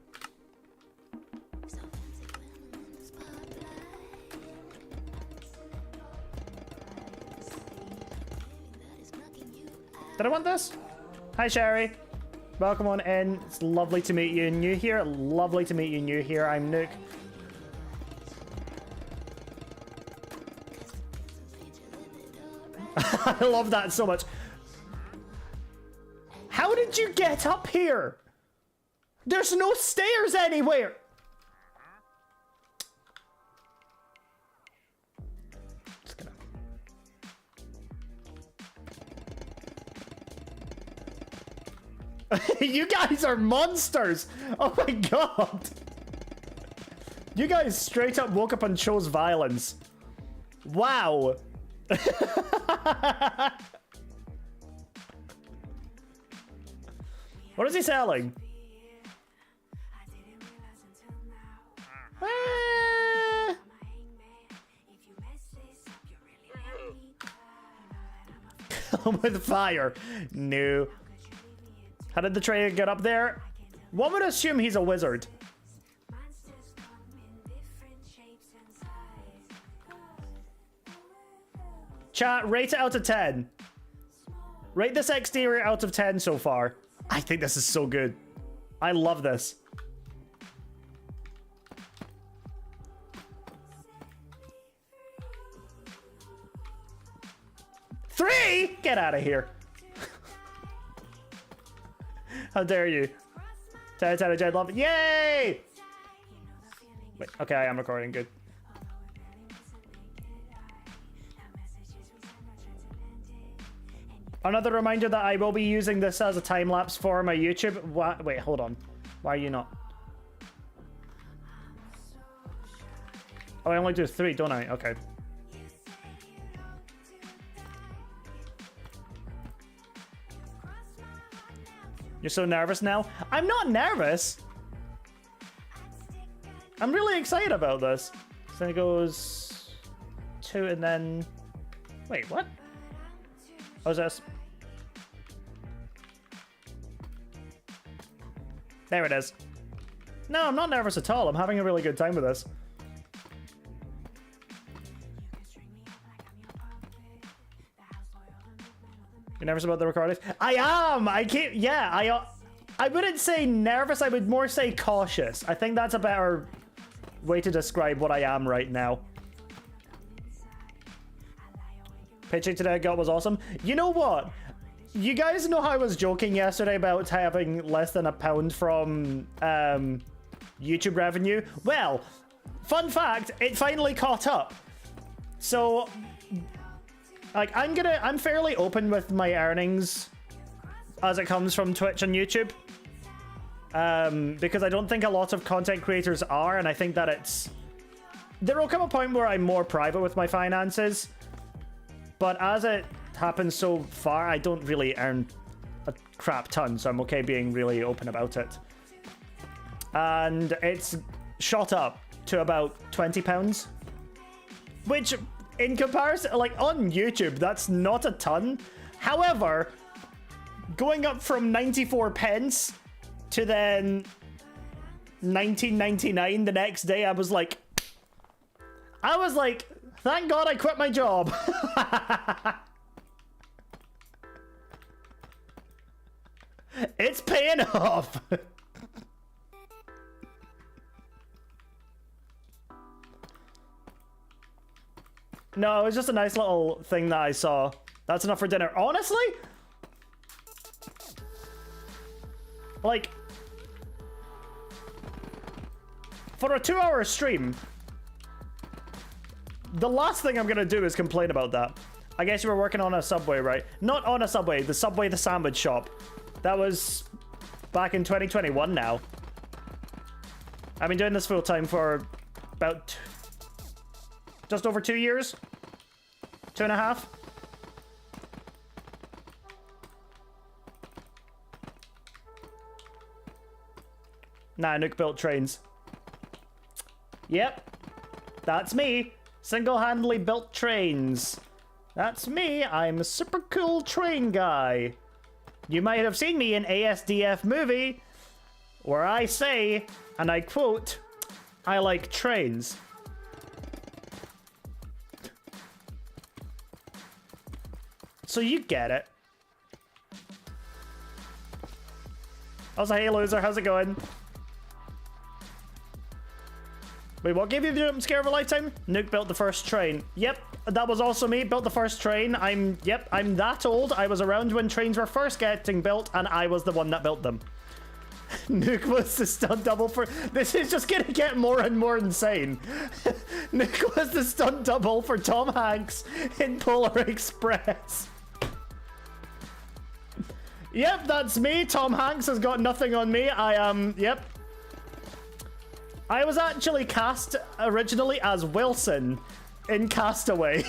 Did I want this? Hi, Sherry. Welcome on in. It's lovely to meet you new here. Lovely to meet you new here. I'm Nook. I love that so much. How did you get up here? There's no stairs anywhere. You guys are monsters! Oh my god! You guys straight up woke up and chose violence. Wow. What is he selling? With fire. No. How did the train get up there? One would assume he's a wizard. Chat, rate it out of 10. Rate this exterior out of 10 so far. I think this is so good. I love this. Three? Get out of here. How dare you? 10 out of 10, love it. Yay! Wait, okay, I am recording, good. Another reminder that I will be using this as a time lapse for my YouTube. Wait, hold on. Why are you not? Oh, I only do 3, don't I? Okay. You're so nervous now? I'm not nervous. I'm really excited about this. So then it goes 2 and then... Wait, what? How's this? There it is. No, I'm not nervous at all. I'm having a really good time with this. You're nervous about the recordings? I am! I can't... Yeah, I wouldn't say nervous. I would more say cautious. I think that's a better way to describe what I am right now. Pitching today I got was awesome. You know what? You guys know how I was joking yesterday about having less than £1 from YouTube revenue? Well, fun fact, it finally caught up. So, like, I'm fairly open with my earnings as it comes from Twitch and YouTube. Because I don't think a lot of content creators are, and I think that there will come a point where I'm more private with my finances. But as it happens so far, I don't really earn a crap ton, so I'm okay being really open about it. And it's shot up to about £20, which in comparison, like on YouTube, that's not a ton. However, going up from 94 pence to then 19.99 the next day, I was like, thank God I quit my job. It's paying off. No, it was just a nice little thing that I saw. That's enough for dinner. Honestly? Like, for a 2-hour stream, the last thing I'm gonna do is complain about that. I guess you were working on a Subway, right? Not on a Subway, the Subway the sandwich shop. That was back in 2021 now. I've been doing this full time for about just over 2 years. 2.5. Nah, Nuke built trains. Yep, that's me. Single-handedly built trains. That's me. I'm a super cool train guy. You might have seen me in ASDF movie, where I say, and I quote, I like trains. So you get it. Also, hey loser, how's it going? Wait, what gave you the jump scare of a lifetime? Nuke built the first train. Yep, that was also me. Built the first train. I'm that old. I was around when trains were first getting built, and I was the one that built them. Nuke was the stunt double for... This is just gonna get more and more insane. Nuke was the stunt double for Tom Hanks in Polar Express. Yep, that's me. Tom Hanks has got nothing on me. I am, yep. I was actually cast originally as Wilson in Castaway.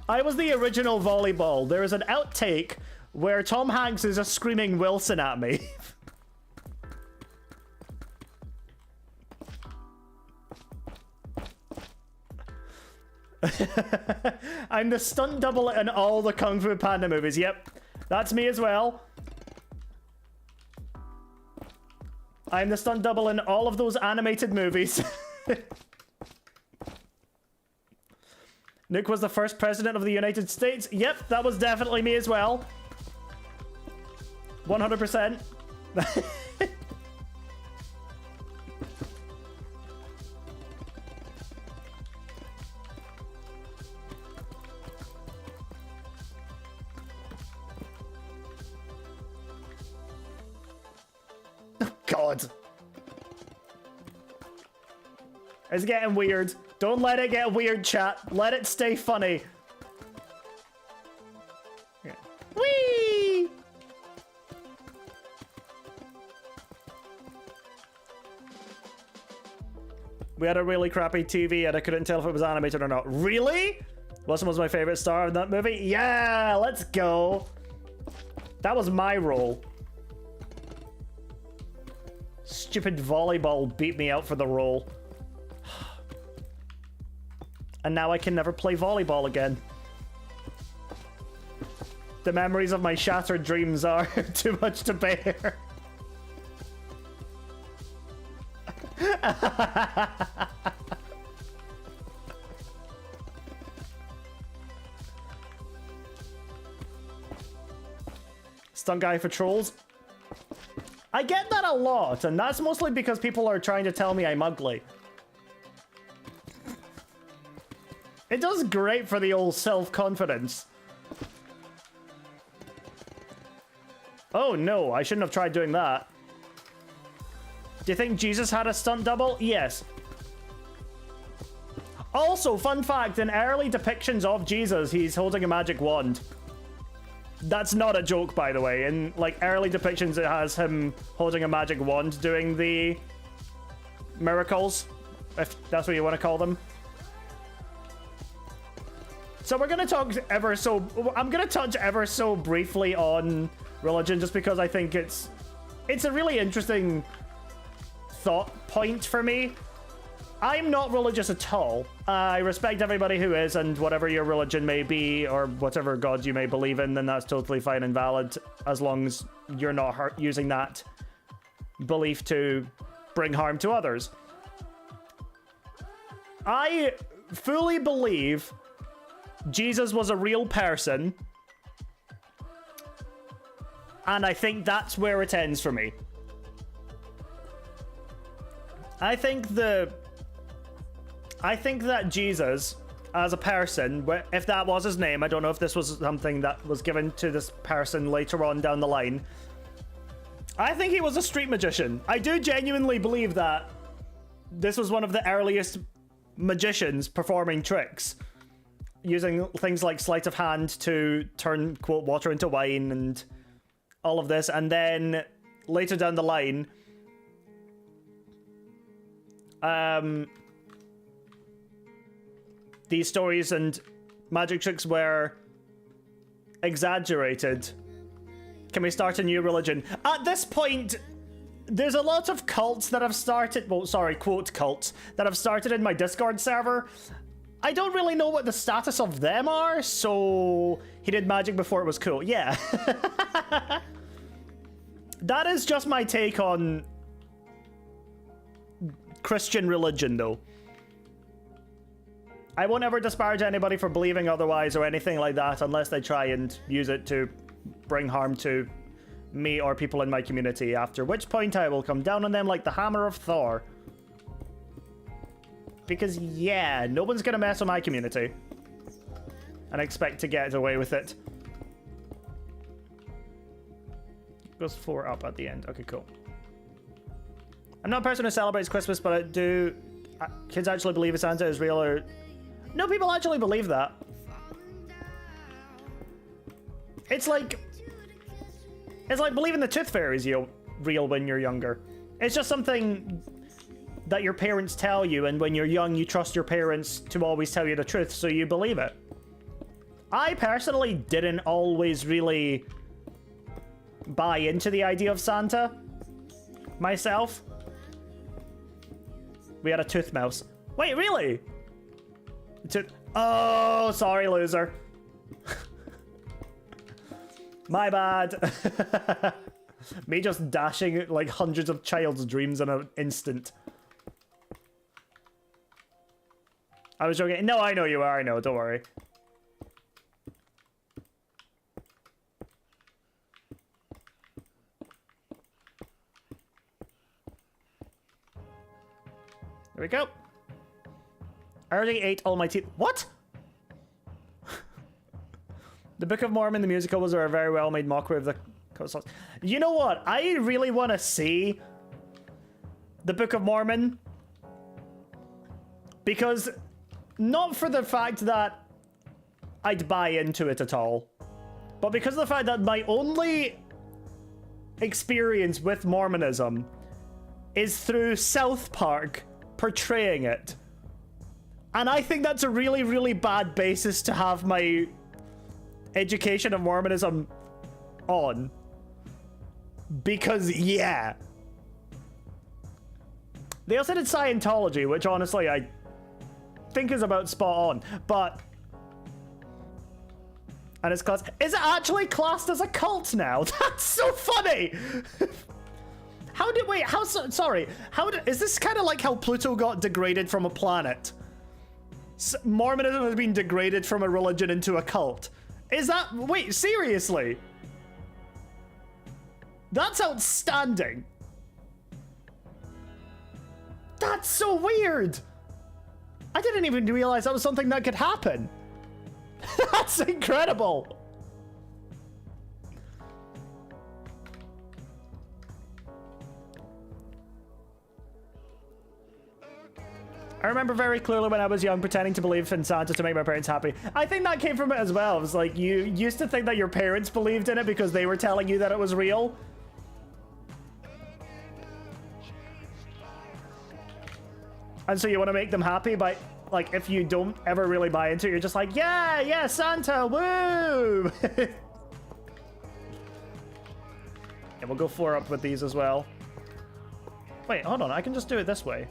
I was the original volleyball. There is an outtake where Tom Hanks is just screaming Wilson at me. I'm the stunt double in all the Kung Fu Panda movies. Yep, that's me as well. I'm the stunt double in all of those animated movies. Nuke was the first president of the United States. Yep, that was definitely me as well. 100%. God. It's getting weird. Don't let it get weird, chat. Let it stay funny. Yeah. Whee! We had a really crappy TV and I couldn't tell if it was animated or not. Really? Wilson was my favorite star in that movie? Yeah, let's go. That was my role. Stupid volleyball beat me out for the role. And now I can never play volleyball again. The memories of my shattered dreams are too much to bear. Stunt guy for trolls. I get that a lot, and that's mostly because people are trying to tell me I'm ugly. It does great for the old self-confidence. Oh no, I shouldn't have tried doing that. Do you think Jesus had a stunt double? Yes. Also, fun fact, in early depictions of Jesus, he's holding a magic wand. That's not a joke, by the way. In like early depictions, it has him holding a magic wand doing the miracles, if that's what you want to call them. So we're gonna talk I'm gonna touch ever so briefly on religion, just because I think it's a really interesting thought point for me. I'm not religious at all. I respect everybody who is, and whatever your religion may be, or whatever god you may believe in, then that's totally fine and valid, as long as you're not using that belief to bring harm to others. I fully believe Jesus was a real person, and I think that's where it ends for me. I think that Jesus, as a person, if that was his name, I don't know if this was something that was given to this person later on down the line. I think he was a street magician. I do genuinely believe that this was one of the earliest magicians performing tricks, using things like sleight of hand to turn, quote, water into wine and all of this. And then later down the line, these stories and magic tricks were exaggerated. Can we start a new religion? At this point, there's a lot of cults that have started, well, sorry, quote cults, that have started in my Discord server. I don't really know what the status of them are, so he did magic before it was cool. Yeah. That is just my take on Christian religion, though. I won't ever disparage anybody for believing otherwise or anything like that unless they try and use it to bring harm to me or people in my community, after which point I will come down on them like the hammer of Thor. Because, yeah, no one's gonna mess with my community and expect to get away with it. Goes 4 up at the end. Okay, cool. I'm not a person who celebrates Christmas, but I do... kids actually believe Santa is real, or... No, people actually believe that. It's like believing the tooth fairy is real when you're younger. It's just something that your parents tell you, and when you're young, you trust your parents to always tell you the truth, so you believe it. I personally didn't always really buy into the idea of Santa myself. We had a tooth mouse. Wait, really? Oh, sorry, loser. My bad. Me just dashing like hundreds of child's dreams in an instant. I was joking. No, I know you are. I know. Don't worry. There we go. I already ate all my teeth. What? The Book of Mormon, the musical, was a very well-made mockery of the coast. You know what? I really want to see the Book of Mormon. Because, not for the fact that I'd buy into it at all, but because of the fact that my only experience with Mormonism is through South Park portraying it. And I think that's a really, really bad basis to have my education of Mormonism on. Because, yeah. They also did Scientology, which honestly I think is about spot on, but... And it's classed... Is it actually classed as a cult now? That's so funny! How did... Wait, how... Sorry. How did... Is this kind of like how Pluto got degraded from a planet? Mormonism has been degraded from a religion into a cult. Is that... Wait, seriously? That's outstanding. That's so weird. I didn't even realize that was something that could happen. That's incredible. I remember very clearly when I was young pretending to believe in Santa to make my parents happy. I think that came from it as well. It was like you used to think that your parents believed in it because they were telling you that it was real. And so you want to make them happy by, like, if you don't ever really buy into it, you're just like, yeah, Santa, woo! Yeah, we'll go 4 up with these as well. Wait, hold on, I can just do it this way.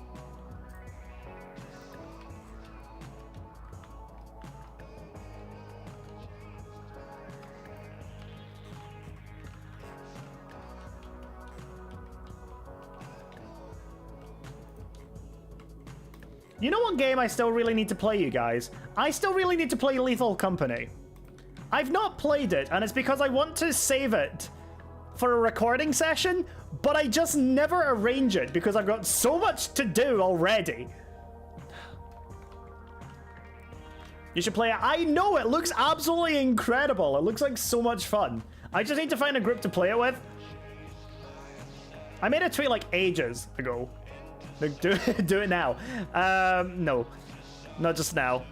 You know what game I still really need to play, you guys? I still really need to play Lethal Company. I've not played it, and it's because I want to save it for a recording session, but I just never arrange it because I've got so much to do already. You should play it. I know, it looks absolutely incredible. It looks like so much fun. I just need to find a group to play it with. I made a tweet like ages ago. Do it now. No. Not just now.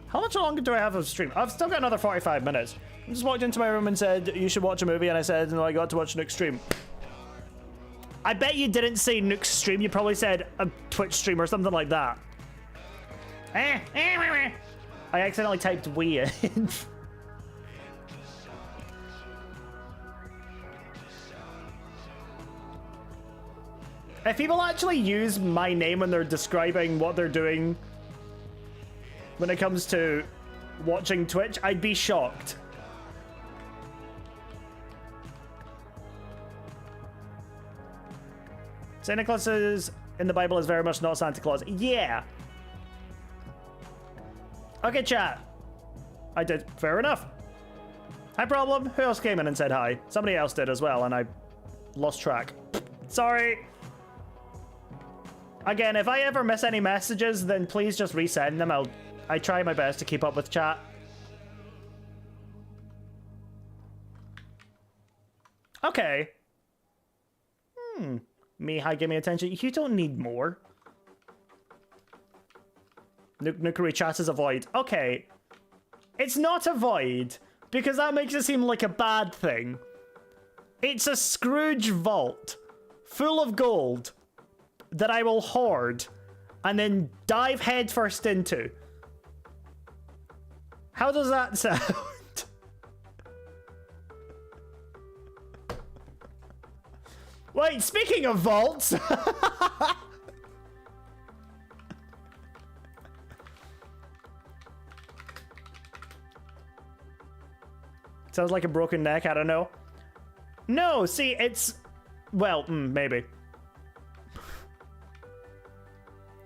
How much longer do I have of stream? I've still got another 45 minutes. I just walked into my room and said, you should watch a movie, and I said, no, I got to watch Nuke's stream. I bet you didn't say Nuke's stream. You probably said a Twitch stream or something like that. I accidentally typed we in. If people actually use my name when they're describing what they're doing when it comes to watching Twitch, I'd be shocked. Santa Claus is in the Bible is very much not Santa Claus. Yeah. Okay, chat. I did. Fair enough. Hi, Problem. Who else came in and said hi? Somebody else did as well, and I lost track. Sorry. Again, if I ever miss any messages, then please just resend them. I try my best to keep up with chat. Okay. Mihai, give me attention. You don't need more. Nukeri chat is a void. Okay. It's not a void, because that makes it seem like a bad thing. It's a Scrooge vault full of gold that I will hoard and then dive headfirst into. How does that sound? Wait, speaking of vaults. Sounds like a broken neck, I don't know. No, see, it's... Well, maybe.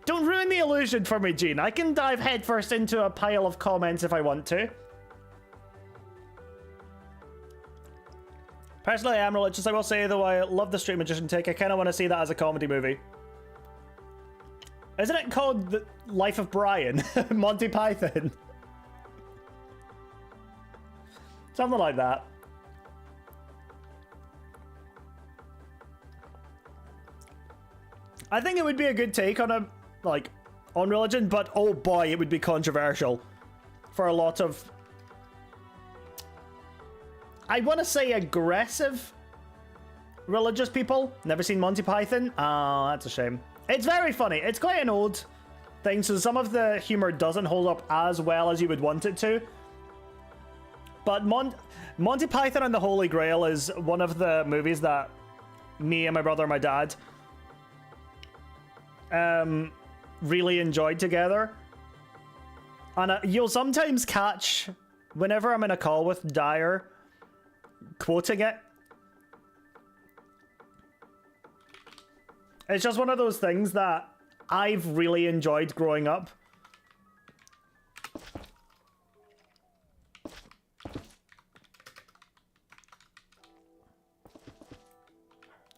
Don't ruin the illusion for me, Gene. I can dive headfirst into a pile of comments if I want to. Personally, I am religious. I will say, though, I love the Street Magician take. I kind of want to see that as a comedy movie. Isn't it called The Life of Brian? Monty Python. Something like that. I think it would be a good take on on religion, but oh boy, it would be controversial for a lot of, I want to say, aggressive religious people. Never seen Monty Python? Oh, that's a shame. It's very funny. It's quite an old thing, so some of the humor doesn't hold up as well as you would want it to. But Monty Python and the Holy Grail is one of the movies that me and my brother and my dad really enjoyed together. And you'll sometimes catch, whenever I'm in a call with Dyer, quoting it. It's just one of those things that I've really enjoyed growing up.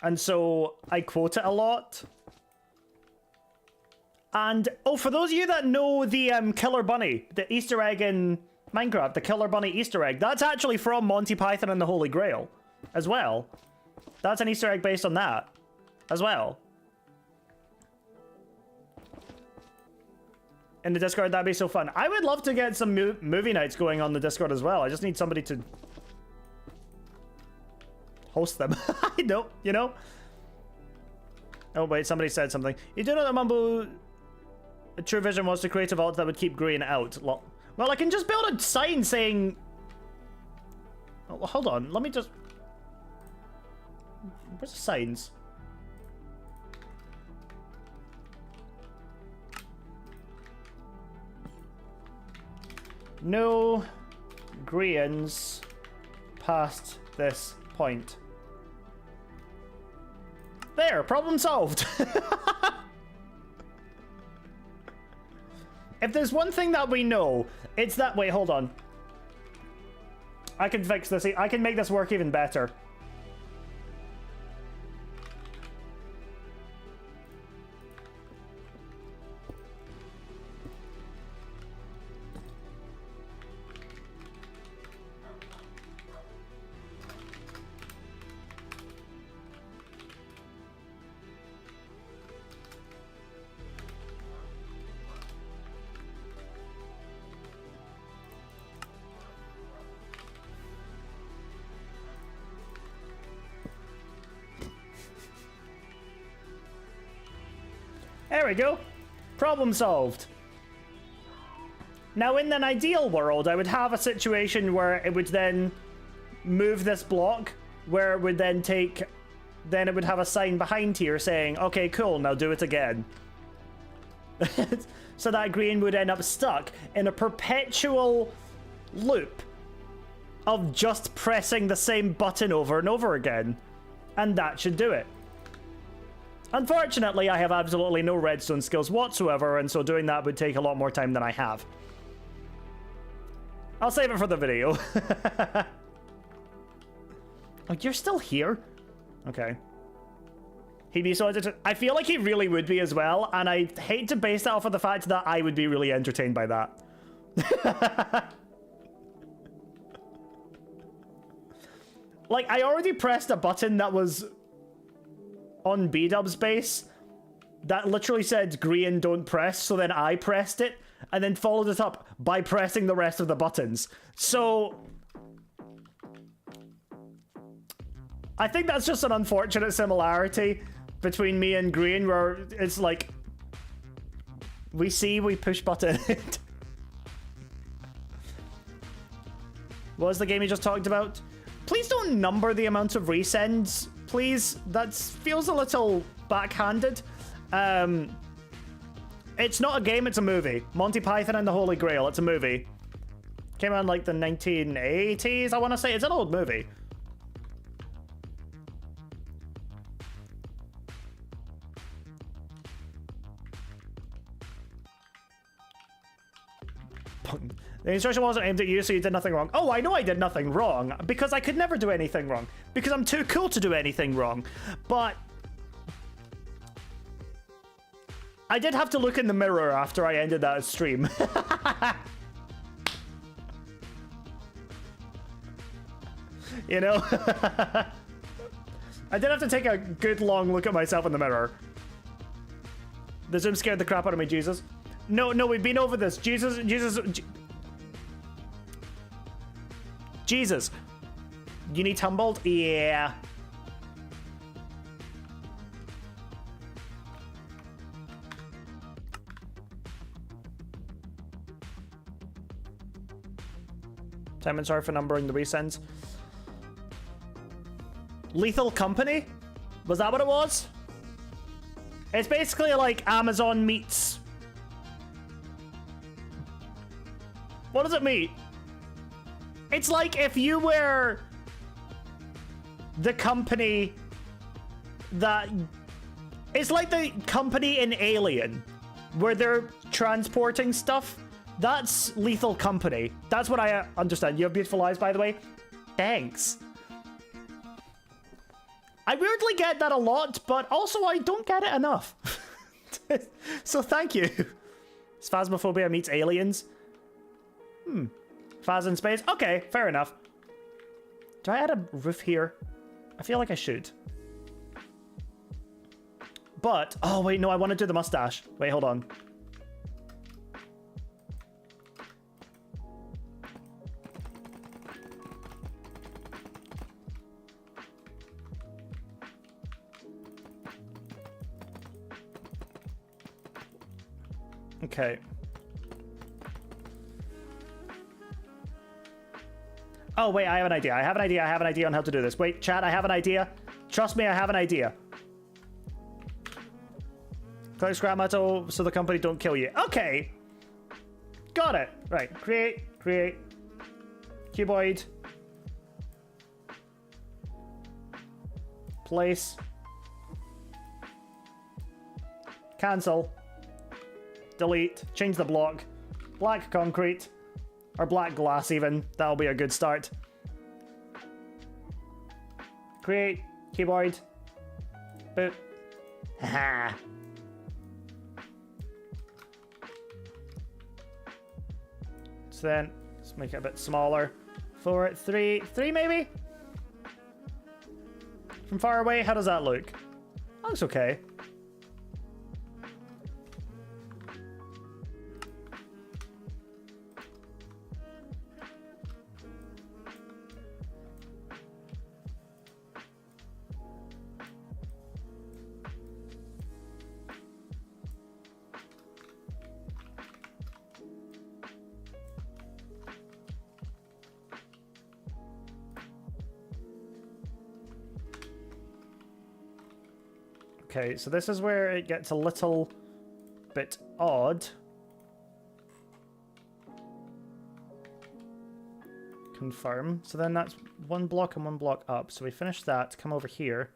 And so I quote it a lot. And, oh, for those of you that know the Killer Bunny, the Easter egg in Minecraft, the Killer Bunny Easter egg, that's actually from Monty Python and the Holy Grail as well. That's an Easter egg based on that as well. In the Discord, that'd be so fun. I would love to get some movie nights going on the Discord as well. I just need somebody to host them. I know, you know? Oh, wait, somebody said something. You do know that Mumbo True Vision was to create a vault that would keep green out. Well, I can just build a sign saying... Oh, hold on, let me just... Where's the signs? No greens past this point. There, problem solved. If there's one thing that we know, it's that... Wait, hold on. I can fix this. I can make this work even better. There we go. Problem solved. Now, in an ideal world, I would have a situation where it would then move this block, where it would then take... Then it would have a sign behind here saying, okay, cool, now do it again. So that green would end up stuck in a perpetual loop of just pressing the same button over and over again. And that should do it. Unfortunately, I have absolutely no redstone skills whatsoever, and so doing that would take a lot more time than I have. I'll save it for the video. Oh, you're still here? Okay. He'd be so entertained. I feel like he really would be as well, and I hate to base that off of the fact that I would be really entertained by that. Like, I already pressed a button that was on B-Dub's base that literally said green don't press, so then I pressed it and then followed it up by pressing the rest of the buttons. So I think that's just an unfortunate similarity between me and Green, where it's like, we see, we push button. What was the game you just talked about? Please don't number the amount of resends, please. That feels a little backhanded. It's not a game, it's a movie. Monty Python and the Holy Grail, it's a movie. Came out in like the 1980s, I want to say. It's an old movie. The instruction wasn't aimed at you, so you did nothing wrong. Oh, I know I did nothing wrong, because I could never do anything wrong. Because I'm too cool to do anything wrong. But I did have to look in the mirror after I ended that stream. You know? I did have to take a good long look at myself in the mirror. The Zoom scared the crap out of me, Jesus. No, we've been over this. Jesus. You need tumbled? Yeah. Simon, sorry for numbering the resends. Lethal Company? Was that what it was? It's basically like Amazon meets... What does it mean? It's like if you were the company that... It's like the company in Alien, where they're transporting stuff. That's Lethal Company. That's what I understand. You have beautiful eyes, by the way. Thanks. I weirdly get that a lot, but also I don't get it enough. So thank you. Phasmophobia meets aliens. Phas in space? Okay, fair enough. Do I add a roof here? I feel like I should. But, oh wait, no, I want to do the mustache. Wait, hold on. Okay. Oh, wait, I have an idea. I have an idea on how to do this. Wait, chat, I have an idea. Trust me, I have an idea. Collect scrap metal so the company don't kill you. Okay. Got it. Right. Create. Cuboid. Place. Cancel. Delete. Change the block. Black concrete. Or black glass even. That'll be a good start. Create. Keyboard. Boop. Haha. So then, let's make it a bit smaller. 4, 3 maybe? From far away, how does that look? Looks okay. Okay, so this is where it gets a little bit odd. Confirm. So then that's one block and one block up. So we finish that, come over here.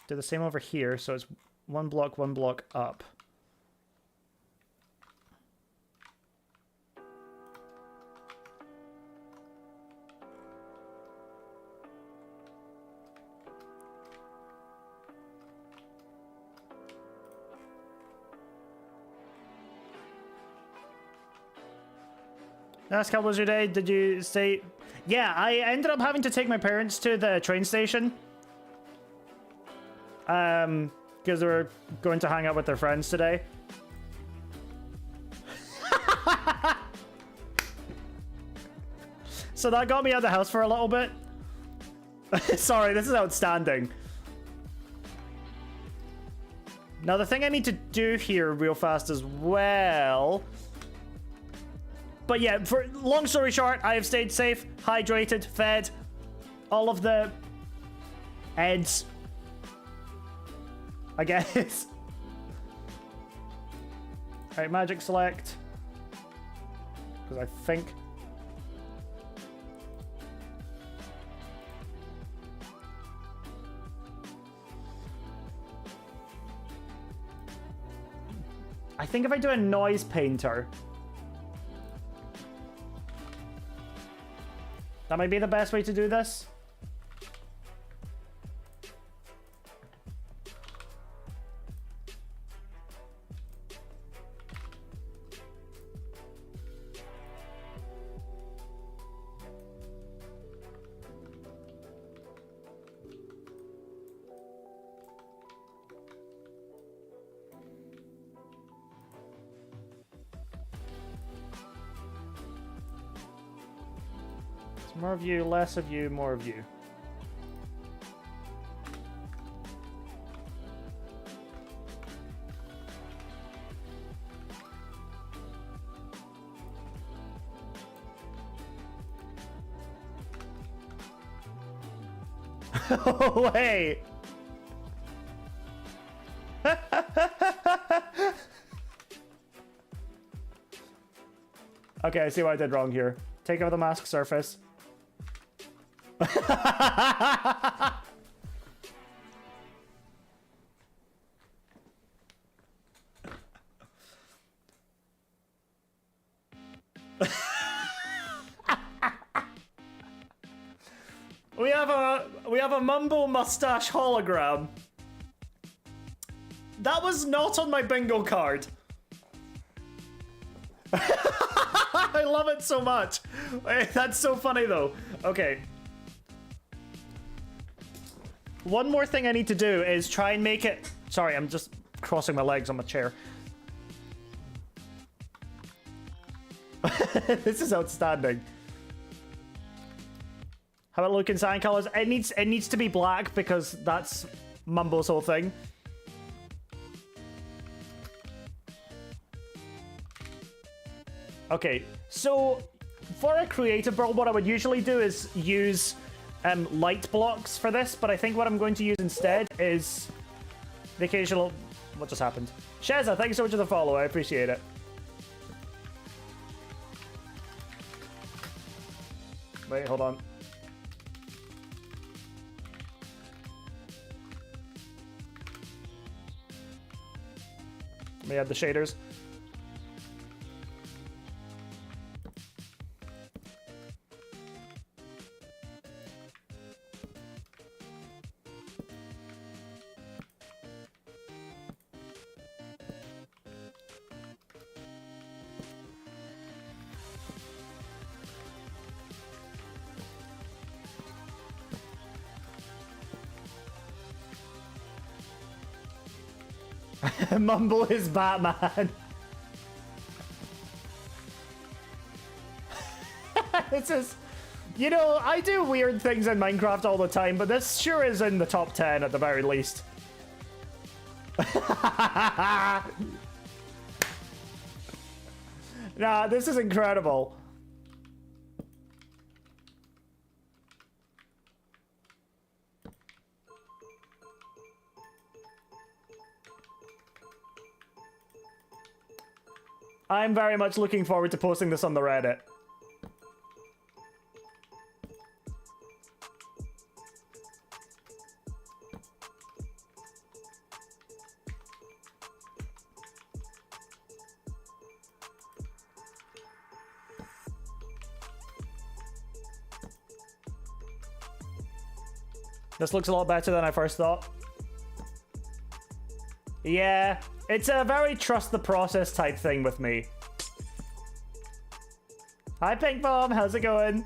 Do the same over here, so it's one block up. Last couple was your day. Did you stay? Yeah, I ended up having to take my parents to the train station. Because they were going to hang out with their friends today. So that got me out of the house for a little bit. Sorry, this is outstanding. Now, the thing I need to do here real fast as well... But yeah, for long story short, I have stayed safe, hydrated, fed, all of the heads, I guess. Alright, magic select. Because I think... if I do a noise painter, that might be the best way to do this. More of you, less of you, more of you. Oh, wait. Okay, I see what I did wrong here. Take over the mask surface. We have a Mumbo mustache hologram. That was not on my bingo card. I love it so much. That's so funny though. Okay. One more thing I need to do is try and make it... Sorry, I'm just crossing my legs on my chair. This is outstanding. How about look in sign colors? It needs to be black because that's Mumbo's whole thing. Okay, so for a creative world, what I would usually do is use light blocks for this, but I think what I'm going to use instead is the occasional... What just happened? Sheza, thank you so much for the follow. I appreciate it. Wait, hold on. Let me add the shaders. Mumbo is Batman. This is... You know, I do weird things in Minecraft all the time, but this sure is in the top 10 at the very least. Nah, this is incredible. I'm very much looking forward to posting this on the Reddit. This looks a lot better than I first thought. Yeah, it's a very trust the process type thing with me. Hi, Pink Bomb, how's it going?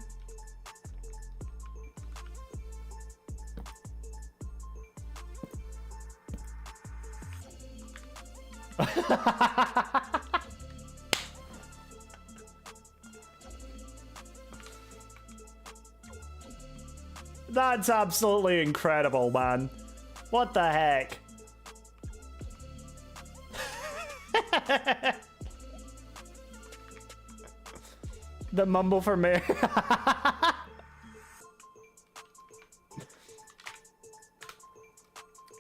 That's absolutely incredible, man. What the heck? The Mumbo for mayor.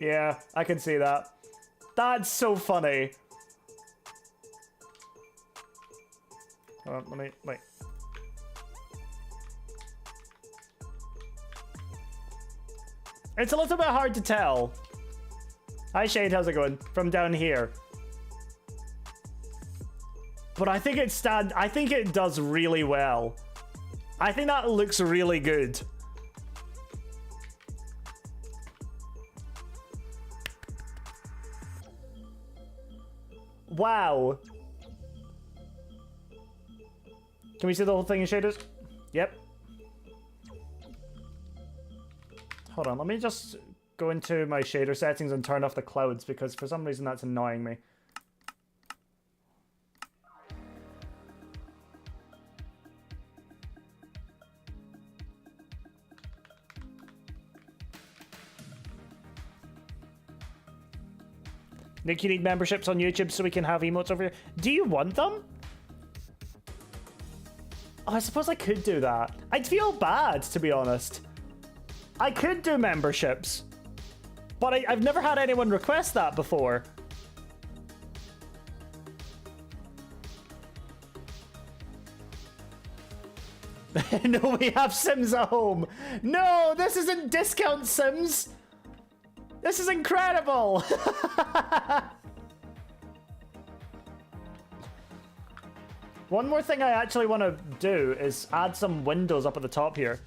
Yeah, I can see that. That's so funny. Hold on, let me, wait. It's a little bit hard to tell. Hi Shade, how's it going? From down here. But I think I think it does really well. I think that looks really good. Wow. Can we see the whole thing in shaders? Yep. Hold on, let me just go into my shader settings and turn off the clouds because for some reason that's annoying me. Nick, you need memberships on YouTube so we can have emotes over here. Do you want them? Oh, I suppose I could do that. I'd feel bad, to be honest. I could do memberships. But I've never had anyone request that before. No, we have Sims at home. No, this isn't discount Sims. This is incredible! One more thing I actually want to do is add some windows up at the top here.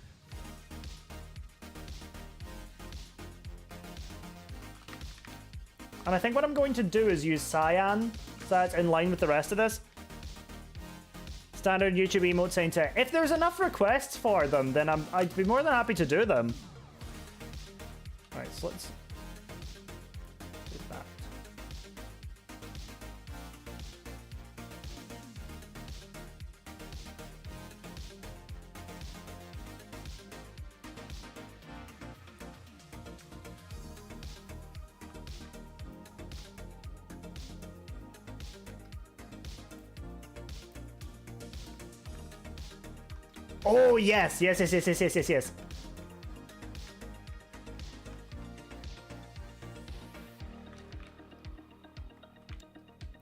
And I think what I'm going to do is use cyan, so that's in line with the rest of this. Standard YouTube emote saying to, if there's enough requests for them, then I'd be more than happy to do them. Alright, so let's... Oh, yes. Yes.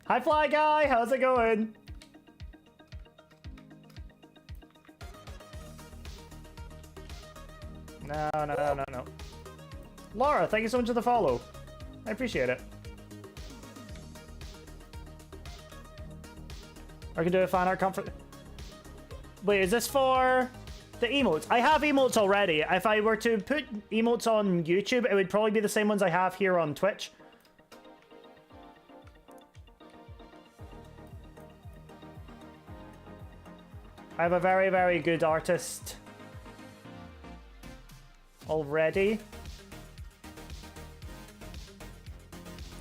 Hi, Fly Guy. How's it going? No. Laura, thank you so much for the follow. I appreciate it. I can do a fan art conference. Wait, is this for the emotes? I have emotes already. If I were to put emotes on YouTube, it would probably be the same ones I have here on Twitch. I have a very, very good artist already.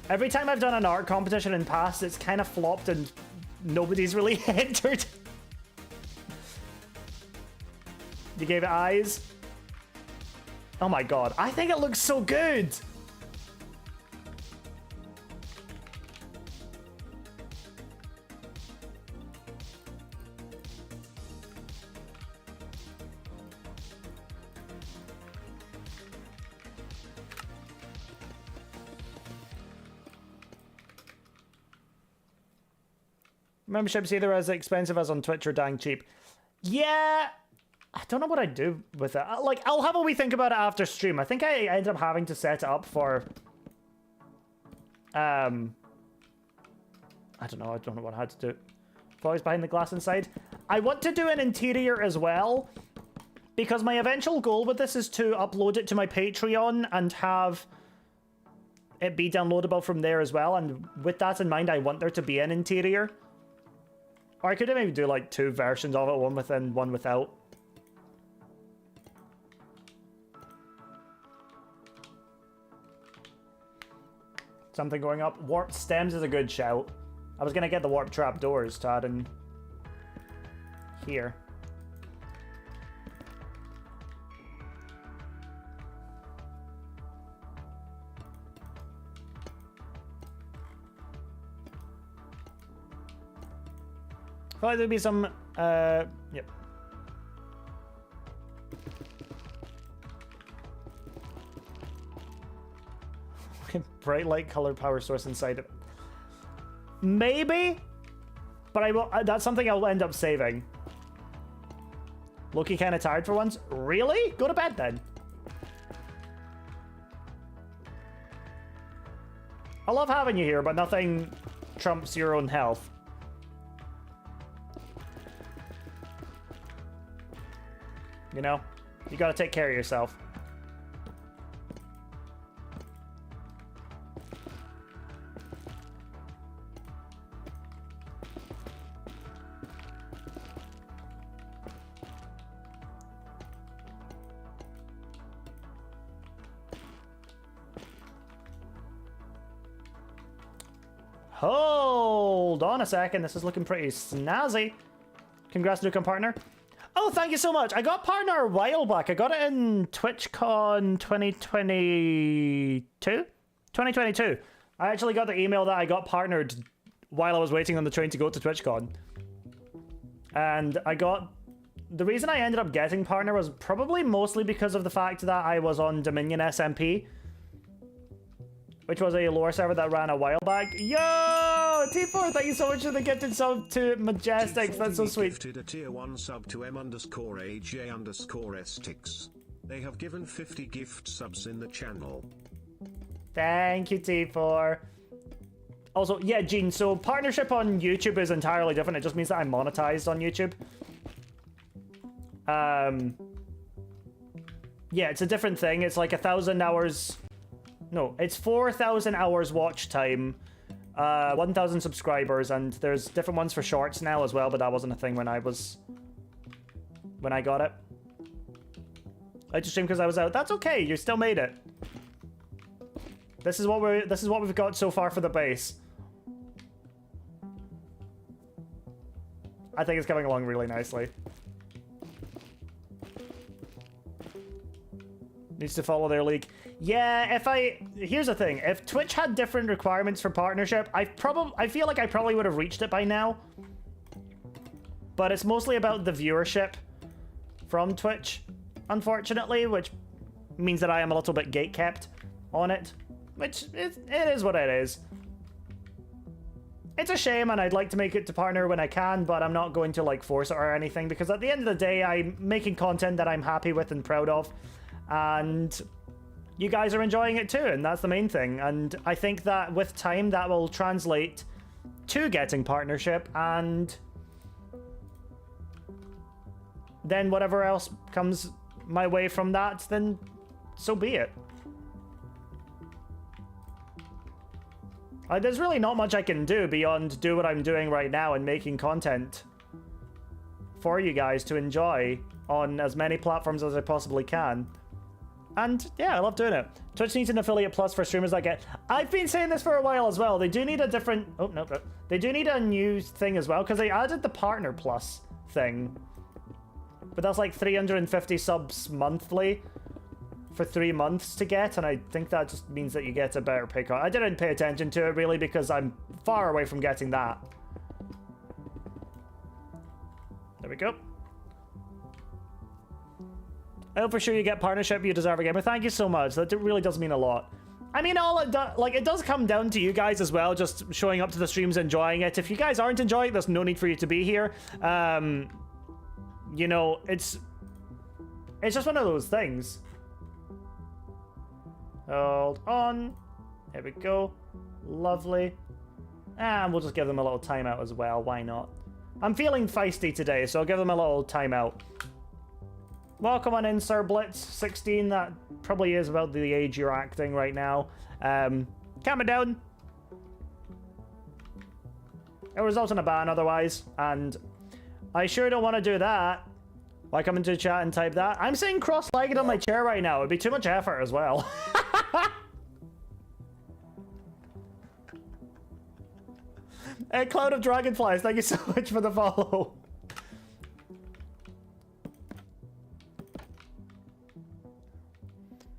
Every time I've done an art competition in past, it's kind of flopped and nobody's really entered. You gave it eyes? Oh my god, I think it looks so good! Memberships either as expensive as on Twitch or dang cheap. Yeah, I don't know what I'd do with it. Like, I'll have a wee think about it after stream. I think I ended up having to set it up for... I don't know what I had to do. Flies behind the glass inside. I want to do an interior as well, because my eventual goal with this is to upload it to my Patreon and have it be downloadable from there as well. And with that in mind, I want there to be an interior. Or I could maybe do like two versions of it, one within, one without. Something going up. Warped stems is a good shout. I was going to get the warp trap doors to add in here. Feel like there'd be some, yep. Bright light colored power source inside it. Maybe, but I will. That's something I'll end up saving. Loki kind of tired for once. Really? Go to bed then. I love having you here, but nothing trumps your own health. You know, you gotta take care of yourself. Hold on a second, this is looking pretty snazzy. Congrats, newcomb partner. Oh, thank you so much. I got partner a while back. I got it in TwitchCon 2022? 2022. I actually got the email that I got partnered while I was waiting on the train to go to TwitchCon. And I got... The reason I ended up getting partner was probably mostly because of the fact that I was on Dominion SMP, which was a lore server that ran a while back. Yo! T4, thank you so much for the gifted sub to Majestics. That's so sweet. Gifted a tier 1 sub to M_AJ_Stix. They have given 50 gift subs in the channel. Thank you, T4. Also, yeah, Gene, so partnership on YouTube is entirely different. It just means that I'm monetized on YouTube. Yeah, it's a different thing. It's like 1,000 hours... No, it's 4,000 hours watch time, 1,000 subscribers, and there's different ones for shorts now as well, but that wasn't a thing when I got it. I just streamed because I was out. That's okay, you still made it. This is what we've got so far for the base. I think it's coming along really nicely. Needs to follow their league. Yeah, here's the thing. If Twitch had different requirements for partnership, I feel like I probably would have reached it by now. But it's mostly about the viewership from Twitch, unfortunately, which means that I am a little bit gatekept on it, which it is what it is. It's a shame, and I'd like to make it to partner when I can, but I'm not going to like force it or anything, because at the end of the day, I'm making content that I'm happy with and proud of, and you guys are enjoying it too, and that's the main thing. And I think that with time, that will translate to getting partnership, and then whatever else comes my way from that, then so be it. There's really not much I can do beyond do what I'm doing right now and making content for you guys to enjoy on as many platforms as I possibly can. And yeah, I love doing it. Twitch needs an affiliate plus for streamers that get... I've been saying this for a while as well. They do need a different... Oh, no. They do need a new thing as well, because they added the partner plus thing. But that's like 350 subs monthly for 3 months to get, and I think that just means that you get a better pick on. I didn't pay attention to it really because I'm far away from getting that. There we go. I hope for sure you get partnership. You deserve a gamer. Thank you so much. That really does mean a lot. I mean, it does come down to you guys as well, just showing up to the streams, enjoying it. If you guys aren't enjoying it, there's no need for you to be here. You know, it's just one of those things. Hold on. Here we go. Lovely. And we'll just give them a little timeout as well. Why not? I'm feeling feisty today, so I'll give them a little timeout. Welcome on in, Sir Blitz 16. That probably is about the age you're acting right now. Calm it down. It results in a ban otherwise, and I sure don't want to do that. Why come into chat and type that? I'm sitting cross-legged on my chair right now. It'd be too much effort as well. Cloud of Dragonflies, thank you so much for the follow.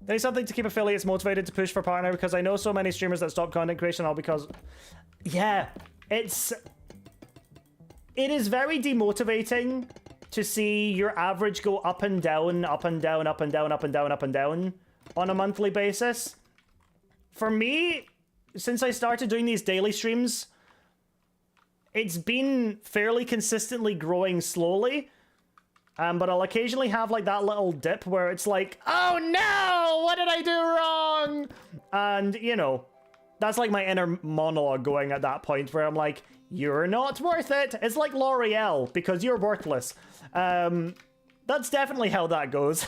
There's something to keep affiliates motivated to push for partner, because I know so many streamers that stop content creation all because... Yeah, it's... it is very demotivating to see your average go up and down, up and down, up and down, up and down, up and down on a monthly basis. For me, since I started doing these daily streams, it's been fairly consistently growing slowly. But I'll occasionally have like that little dip where it's like, oh no, what did I do wrong? And, you know, that's like my inner monologue going at that point where I'm like, you're not worth it. It's like L'Oreal, because you're worthless. That's definitely how that goes.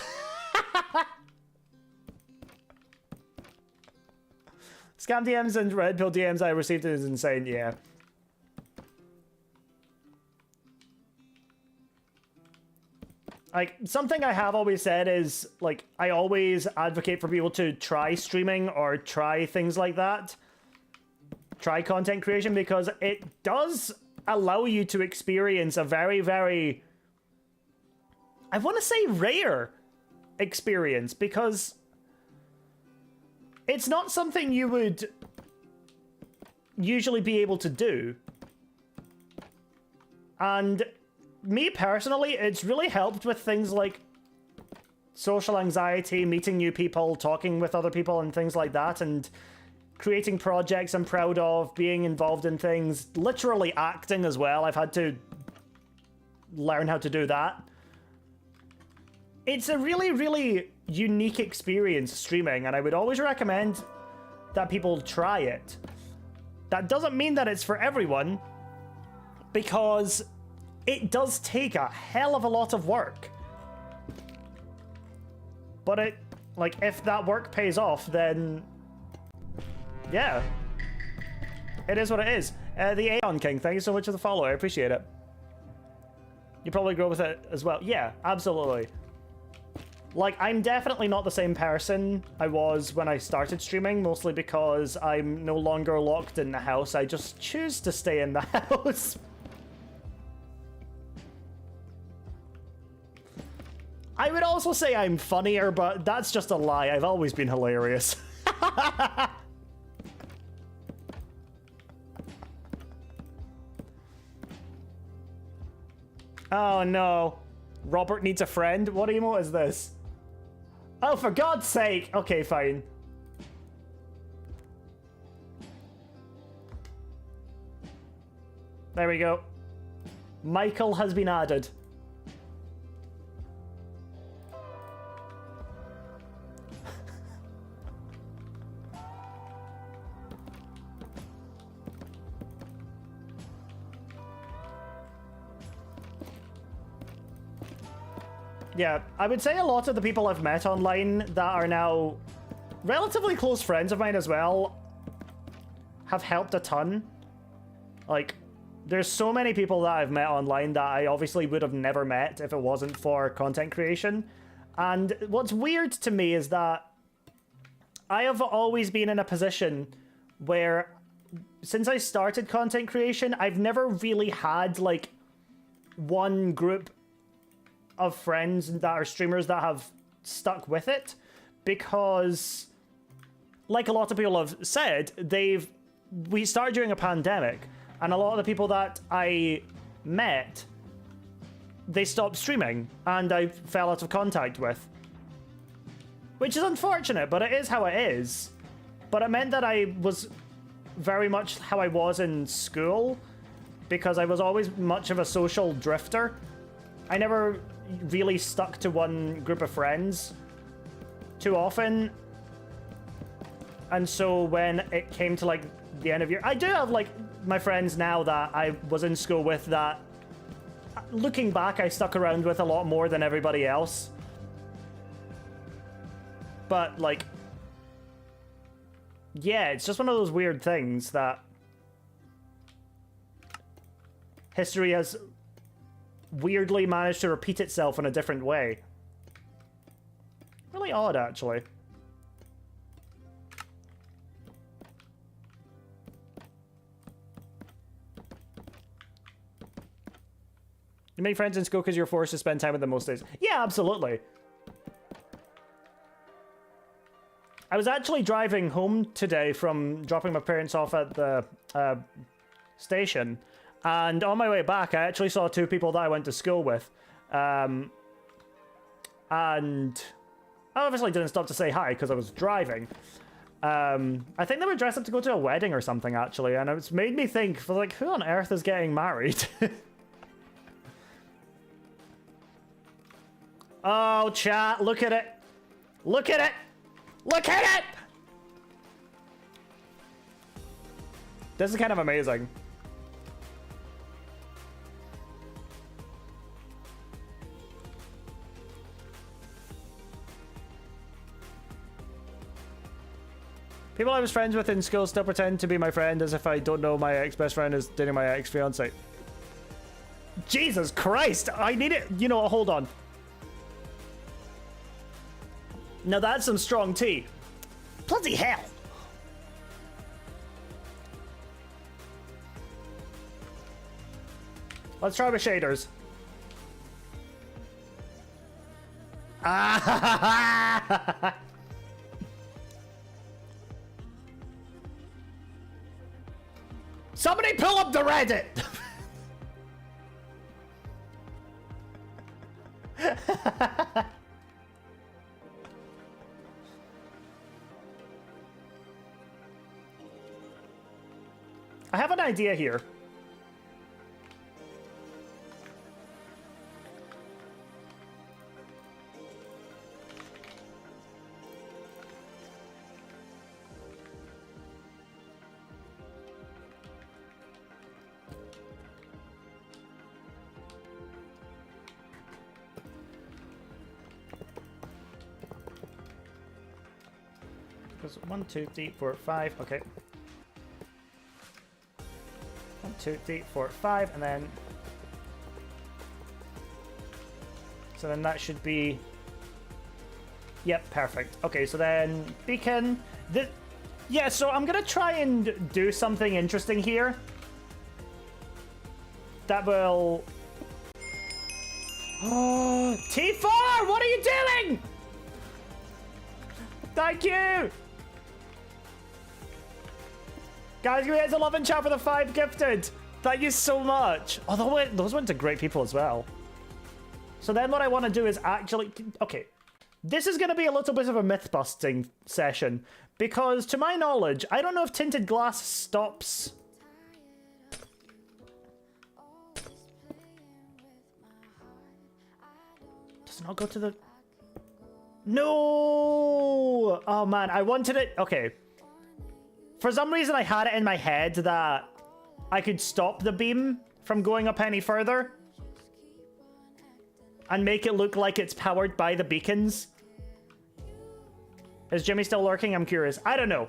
Scam DMs and Red Pill DMs I received is insane, yeah. Like, something I have always said is, like, I always advocate for people to try streaming or try things like that. Try content creation, because it does allow you to experience a very, very, I want to say rare experience, because it's not something you would usually be able to do. And me personally, it's really helped with things like social anxiety, meeting new people, talking with other people and things like that, and creating projects I'm proud of, being involved in things, literally acting as well. I've had to learn how to do that. It's a really, really unique experience streaming, and I would always recommend that people try it. That doesn't mean that it's for everyone, because it does take a hell of a lot of work. But it, like, if that work pays off, then yeah, it is what it is. The Aeon King, thank you so much for the follow. I appreciate it. You probably grow with it as well. Yeah, absolutely. Like, I'm definitely not the same person I was when I started streaming, mostly because I'm no longer locked in the house. I just choose to stay in the house. I would also say I'm funnier, but that's just a lie. I've always been hilarious. Oh no. Robert needs a friend? What emote is this? Oh, for God's sake! Okay, fine. There we go. Michael has been added. Yeah, I would say a lot of the people I've met online that are now relatively close friends of mine as well have helped a ton. Like, there's so many people that I've met online that I obviously would have never met if it wasn't for content creation. And what's weird to me is that I have always been in a position where, since I started content creation, I've never really had, like, one group of friends that are streamers that have stuck with it, because, like a lot of people have said, we started during a pandemic, and a lot of the people that I met, they stopped streaming, and I fell out of contact with. Which is unfortunate, but it is how it is. But it meant that I was very much how I was in school, because I was always much of a social drifter. I never really stuck to one group of friends too often. And so when it came to, like, the end of year, I do have, like, my friends now that I was in school with that, looking back, I stuck around with a lot more than everybody else. But, like, yeah, it's just one of those weird things that history has weirdly managed to repeat itself in a different way. Really odd, actually. You make friends in school because you're forced to spend time with them most days. Yeah, absolutely. I was actually driving home today from dropping my parents off at the station, And on my way back, I actually saw two people that I went to school with. And I obviously didn't stop to say hi because I was driving. I think they were dressed up to go to a wedding or something, actually. And it's made me think, like, who on earth is getting married? Oh, chat, look at it. Look at it. Look at it. This is kind of amazing. People I was friends with in school still pretend to be my friend as if I don't know my ex-best friend is dating my ex-fiance. Jesus Christ! I need it. You know, hold on. Now that's some strong tea. Bloody hell. Let's try with shaders. Ah! Somebody pull up the Reddit! I have an idea here. Because 1, 2, 3, 4, 5. Okay. 1, 2, 3, 4, 5, and then. So then that should be. Yep, perfect. Okay, so then beacon. Yeah, so I'm gonna try and do something interesting here. That will. Oh, T4! What are you doing? Thank you! Guys, give me a love and chat for the 5 gifted. Thank you so much. Although those went to great people as well. So then what I want to do is actually... Okay. This is going to be a little bit of a myth-busting session. Because to my knowledge, I don't know if tinted glass stops... Does it not go to the... No! Oh man, I wanted it... Okay. For some reason, I had it in my head that I could stop the beam from going up any further and make it look like it's powered by the beacons. Is Jimmy still lurking? I'm curious. I don't know.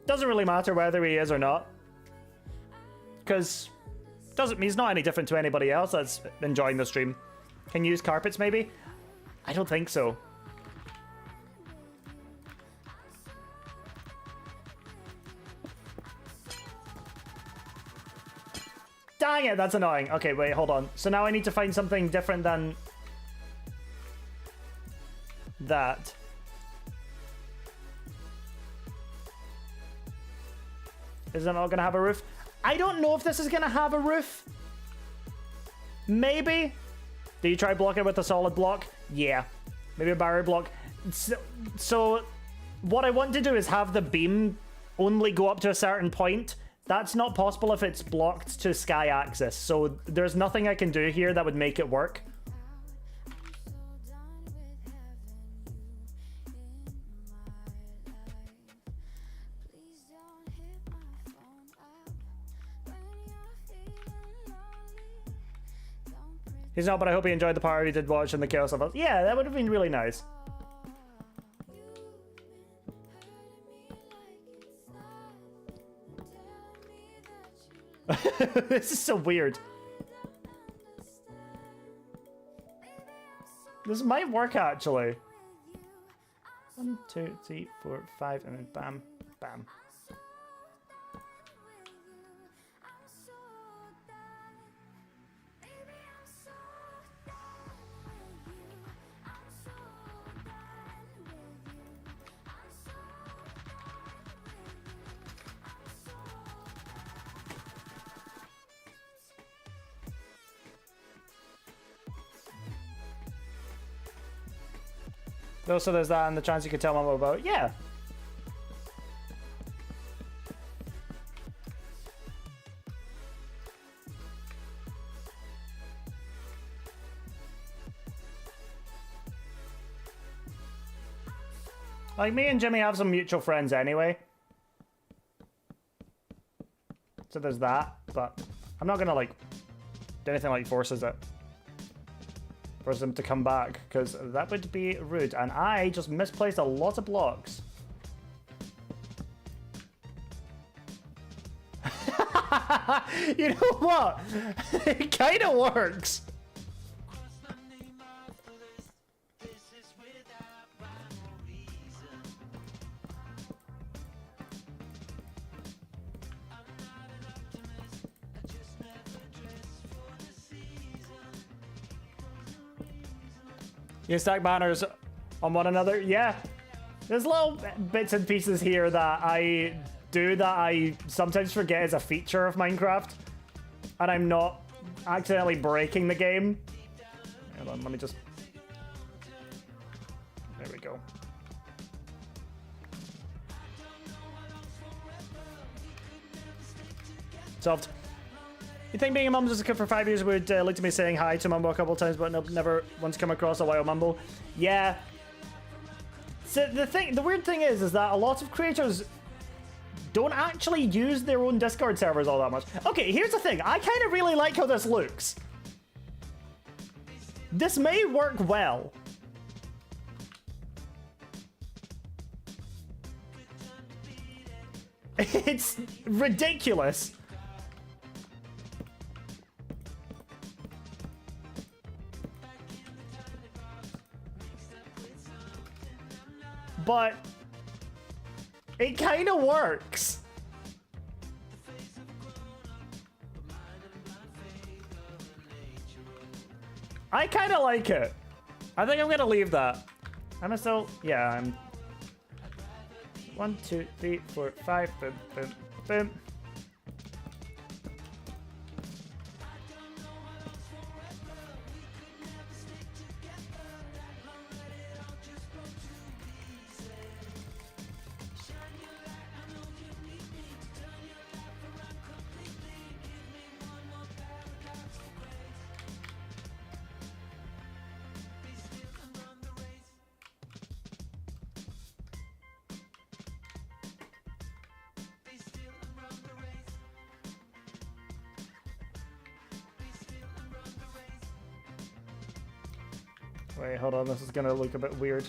Doesn't really matter whether he is or not. Because he's not any different to anybody else that's enjoying the stream. Can you use carpets, maybe? I don't think so. Dang it, that's annoying. Okay, wait, hold on. So now I need to find something different than that. Is it not gonna have a roof? I don't know if this is gonna have a roof. Maybe. Did you try block it with a solid block? Yeah. Maybe a barrier block. So what I want to do is have the beam only go up to a certain point. That's not possible if it's blocked to sky axis. So there's nothing I can do here that would make it work. He's not, but I hope he enjoyed the part he did watch in the Chaos of Us. Yeah, that would have been really nice. This is so weird. This might work, actually. 1, 2, 3, 4, 5, and then bam, bam. Also, there's that and the chance you could tell Mumbo about. Yeah. Like, me and Jimmy have some mutual friends anyway. So there's that, but I'm not gonna, like, do anything like forces them to come back, because that would be rude, and I just misplaced a lot of blocks. You know what? It kind of works. You stack banners on one another? Yeah. There's little bits and pieces here that I do that I sometimes forget is a feature of Minecraft. And I'm not accidentally breaking the game. Hold on, let me just... There we go. Solved. You think being a Mumbo kid for 5 years would lead to me saying hi to Mumbo a couple of times, but never once come across a wild Mumbo? Yeah. So the weird thing is that a lot of creators don't actually use their own Discord servers all that much. Okay, here's the thing. I kind of really like how this looks. This may work well. It's ridiculous. But it kind of works. I kind of like it. I think I'm gonna leave that. I'm still, yeah, I'm 1, 2, 3, 4, 5, boom, boom, boom. Wait, hold on, this is gonna look a bit weird.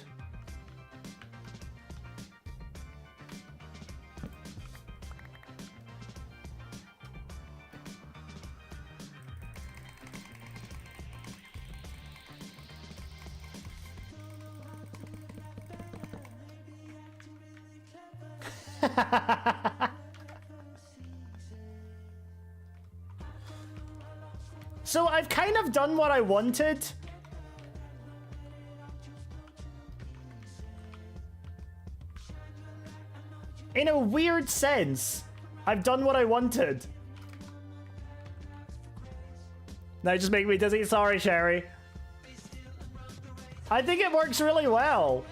So I've kind of done what I wanted. In a weird sense, I've done what I wanted. Now just make me dizzy. Sorry, Sherry. I think it works really well.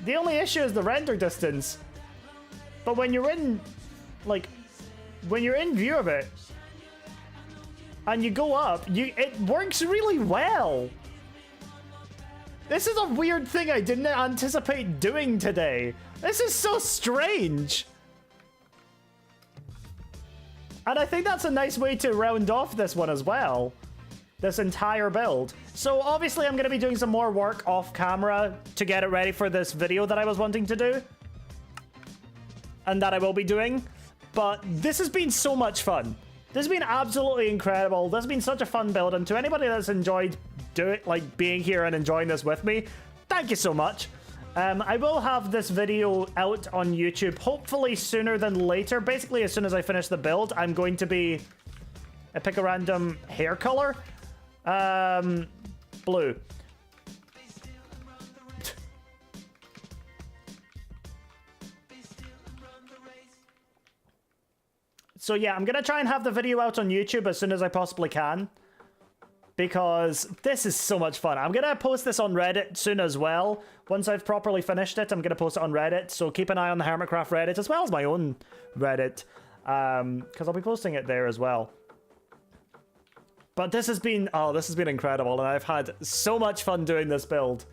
The only issue is the render distance. But when you're in, like, when you're in view of it, and you go up, it works really well. This is a weird thing I didn't anticipate doing today. This is so strange. And I think that's a nice way to round off this one as well. This entire build. So obviously I'm going to be doing some more work off camera to get it ready for this video that I was wanting to do. And that I will be doing. But this has been so much fun. This has been absolutely incredible. This has been such a fun build. And to anybody that's enjoyed being here and enjoying this with me, thank you so much. I will have this video out on YouTube, hopefully sooner than later. Basically, as soon as I finish the build, I'm going to pick a random hair color. Blue. So yeah, I'm going to try and have the video out on YouTube as soon as I possibly can. because this is so much fun. I'm going to post this on Reddit soon as well. Once I've properly finished it, I'm going to post it on Reddit. So keep an eye on the Hermitcraft Reddit as well as my own Reddit, because I'll be posting it there as well. But this has been incredible, and I've had so much fun doing this build.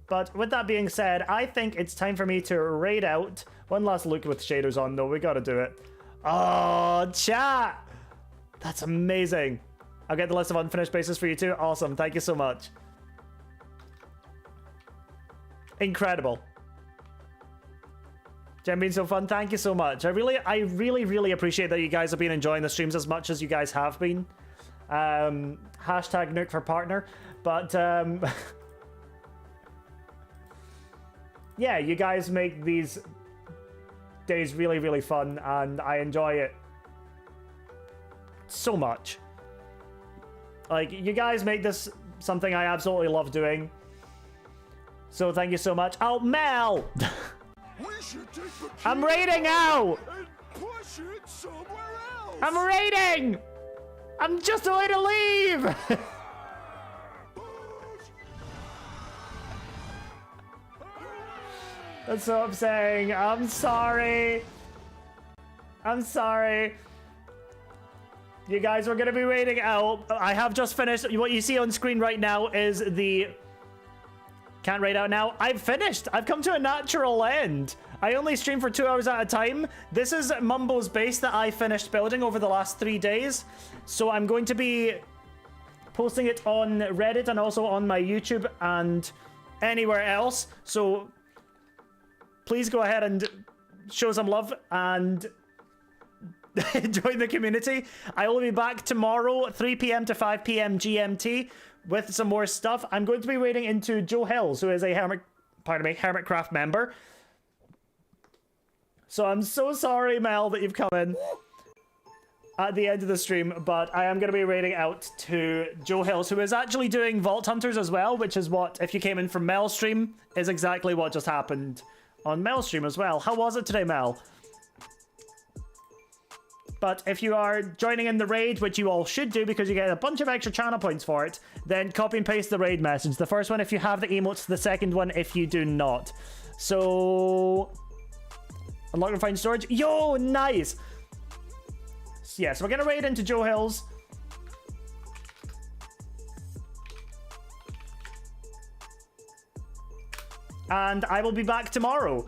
But with that being said, I think it's time for me to raid out. One last look with shaders on, though. We got to do it. Oh, chat! That's amazing. I'll get the list of unfinished bases for you too. Awesome. Thank you so much. Incredible. Jen being so fun. Thank you so much. I really appreciate that you guys have been enjoying the streams as much as you guys have been. Hashtag nuke for partner. But, yeah, you guys make these days really fun, and I enjoy it so much. Like, you guys make this something I absolutely love doing. So thank you so much. Oh, Mel! I'm raiding now! I'm raiding! I'm just a way to leave! That's what I'm saying. I'm sorry. I'm sorry. You guys are going to be raiding out. I have just finished. What you see on screen right now is the... Can't raid out now. I've finished. I've come to a natural end. I only stream for 2 hours at a time. This is Mumbo's base that I finished building over the last 3 days. So I'm going to be posting it on Reddit and also on my YouTube and anywhere else. So please go ahead and show some love and join the community. I will be back tomorrow, 3 p.m. to 5 p.m. GMT, with some more stuff. I'm going to be raiding into Joe Hills, who is a Hermitcraft member. So I'm so sorry, Mel, that you've come in at the end of the stream, but I am going to be raiding out to Joe Hills, who is actually doing Vault Hunters as well, which is what, if you came in from Mel's stream, is exactly what just happened on Mel's stream as well. How was it today, Mel? But if you are joining in the raid, which you all should do because you get a bunch of extra channel points for it, then copy and paste the raid message. The first one if you have the emotes, the second one if you do not. So... Unlock and find storage. Yo, nice! Yeah, so we're going to raid into Joe Hills. And I will be back tomorrow.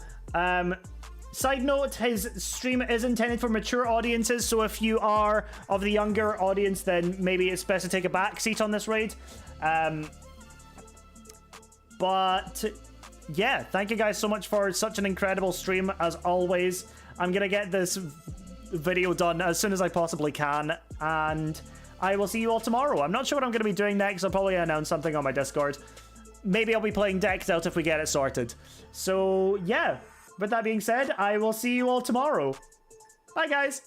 Side note, his stream is intended for mature audiences, so if you are of the younger audience, then maybe it's best to take a back seat on this raid. But yeah, thank you guys so much for such an incredible stream, as always. I'm gonna get this video done as soon as I possibly can, and I will see you all tomorrow. I'm not sure what I'm gonna be doing next. I'll probably announce something on my Discord. Maybe I'll be playing Decked Out if we get it sorted. So yeah, with that being said, I will see you all tomorrow. Bye, guys.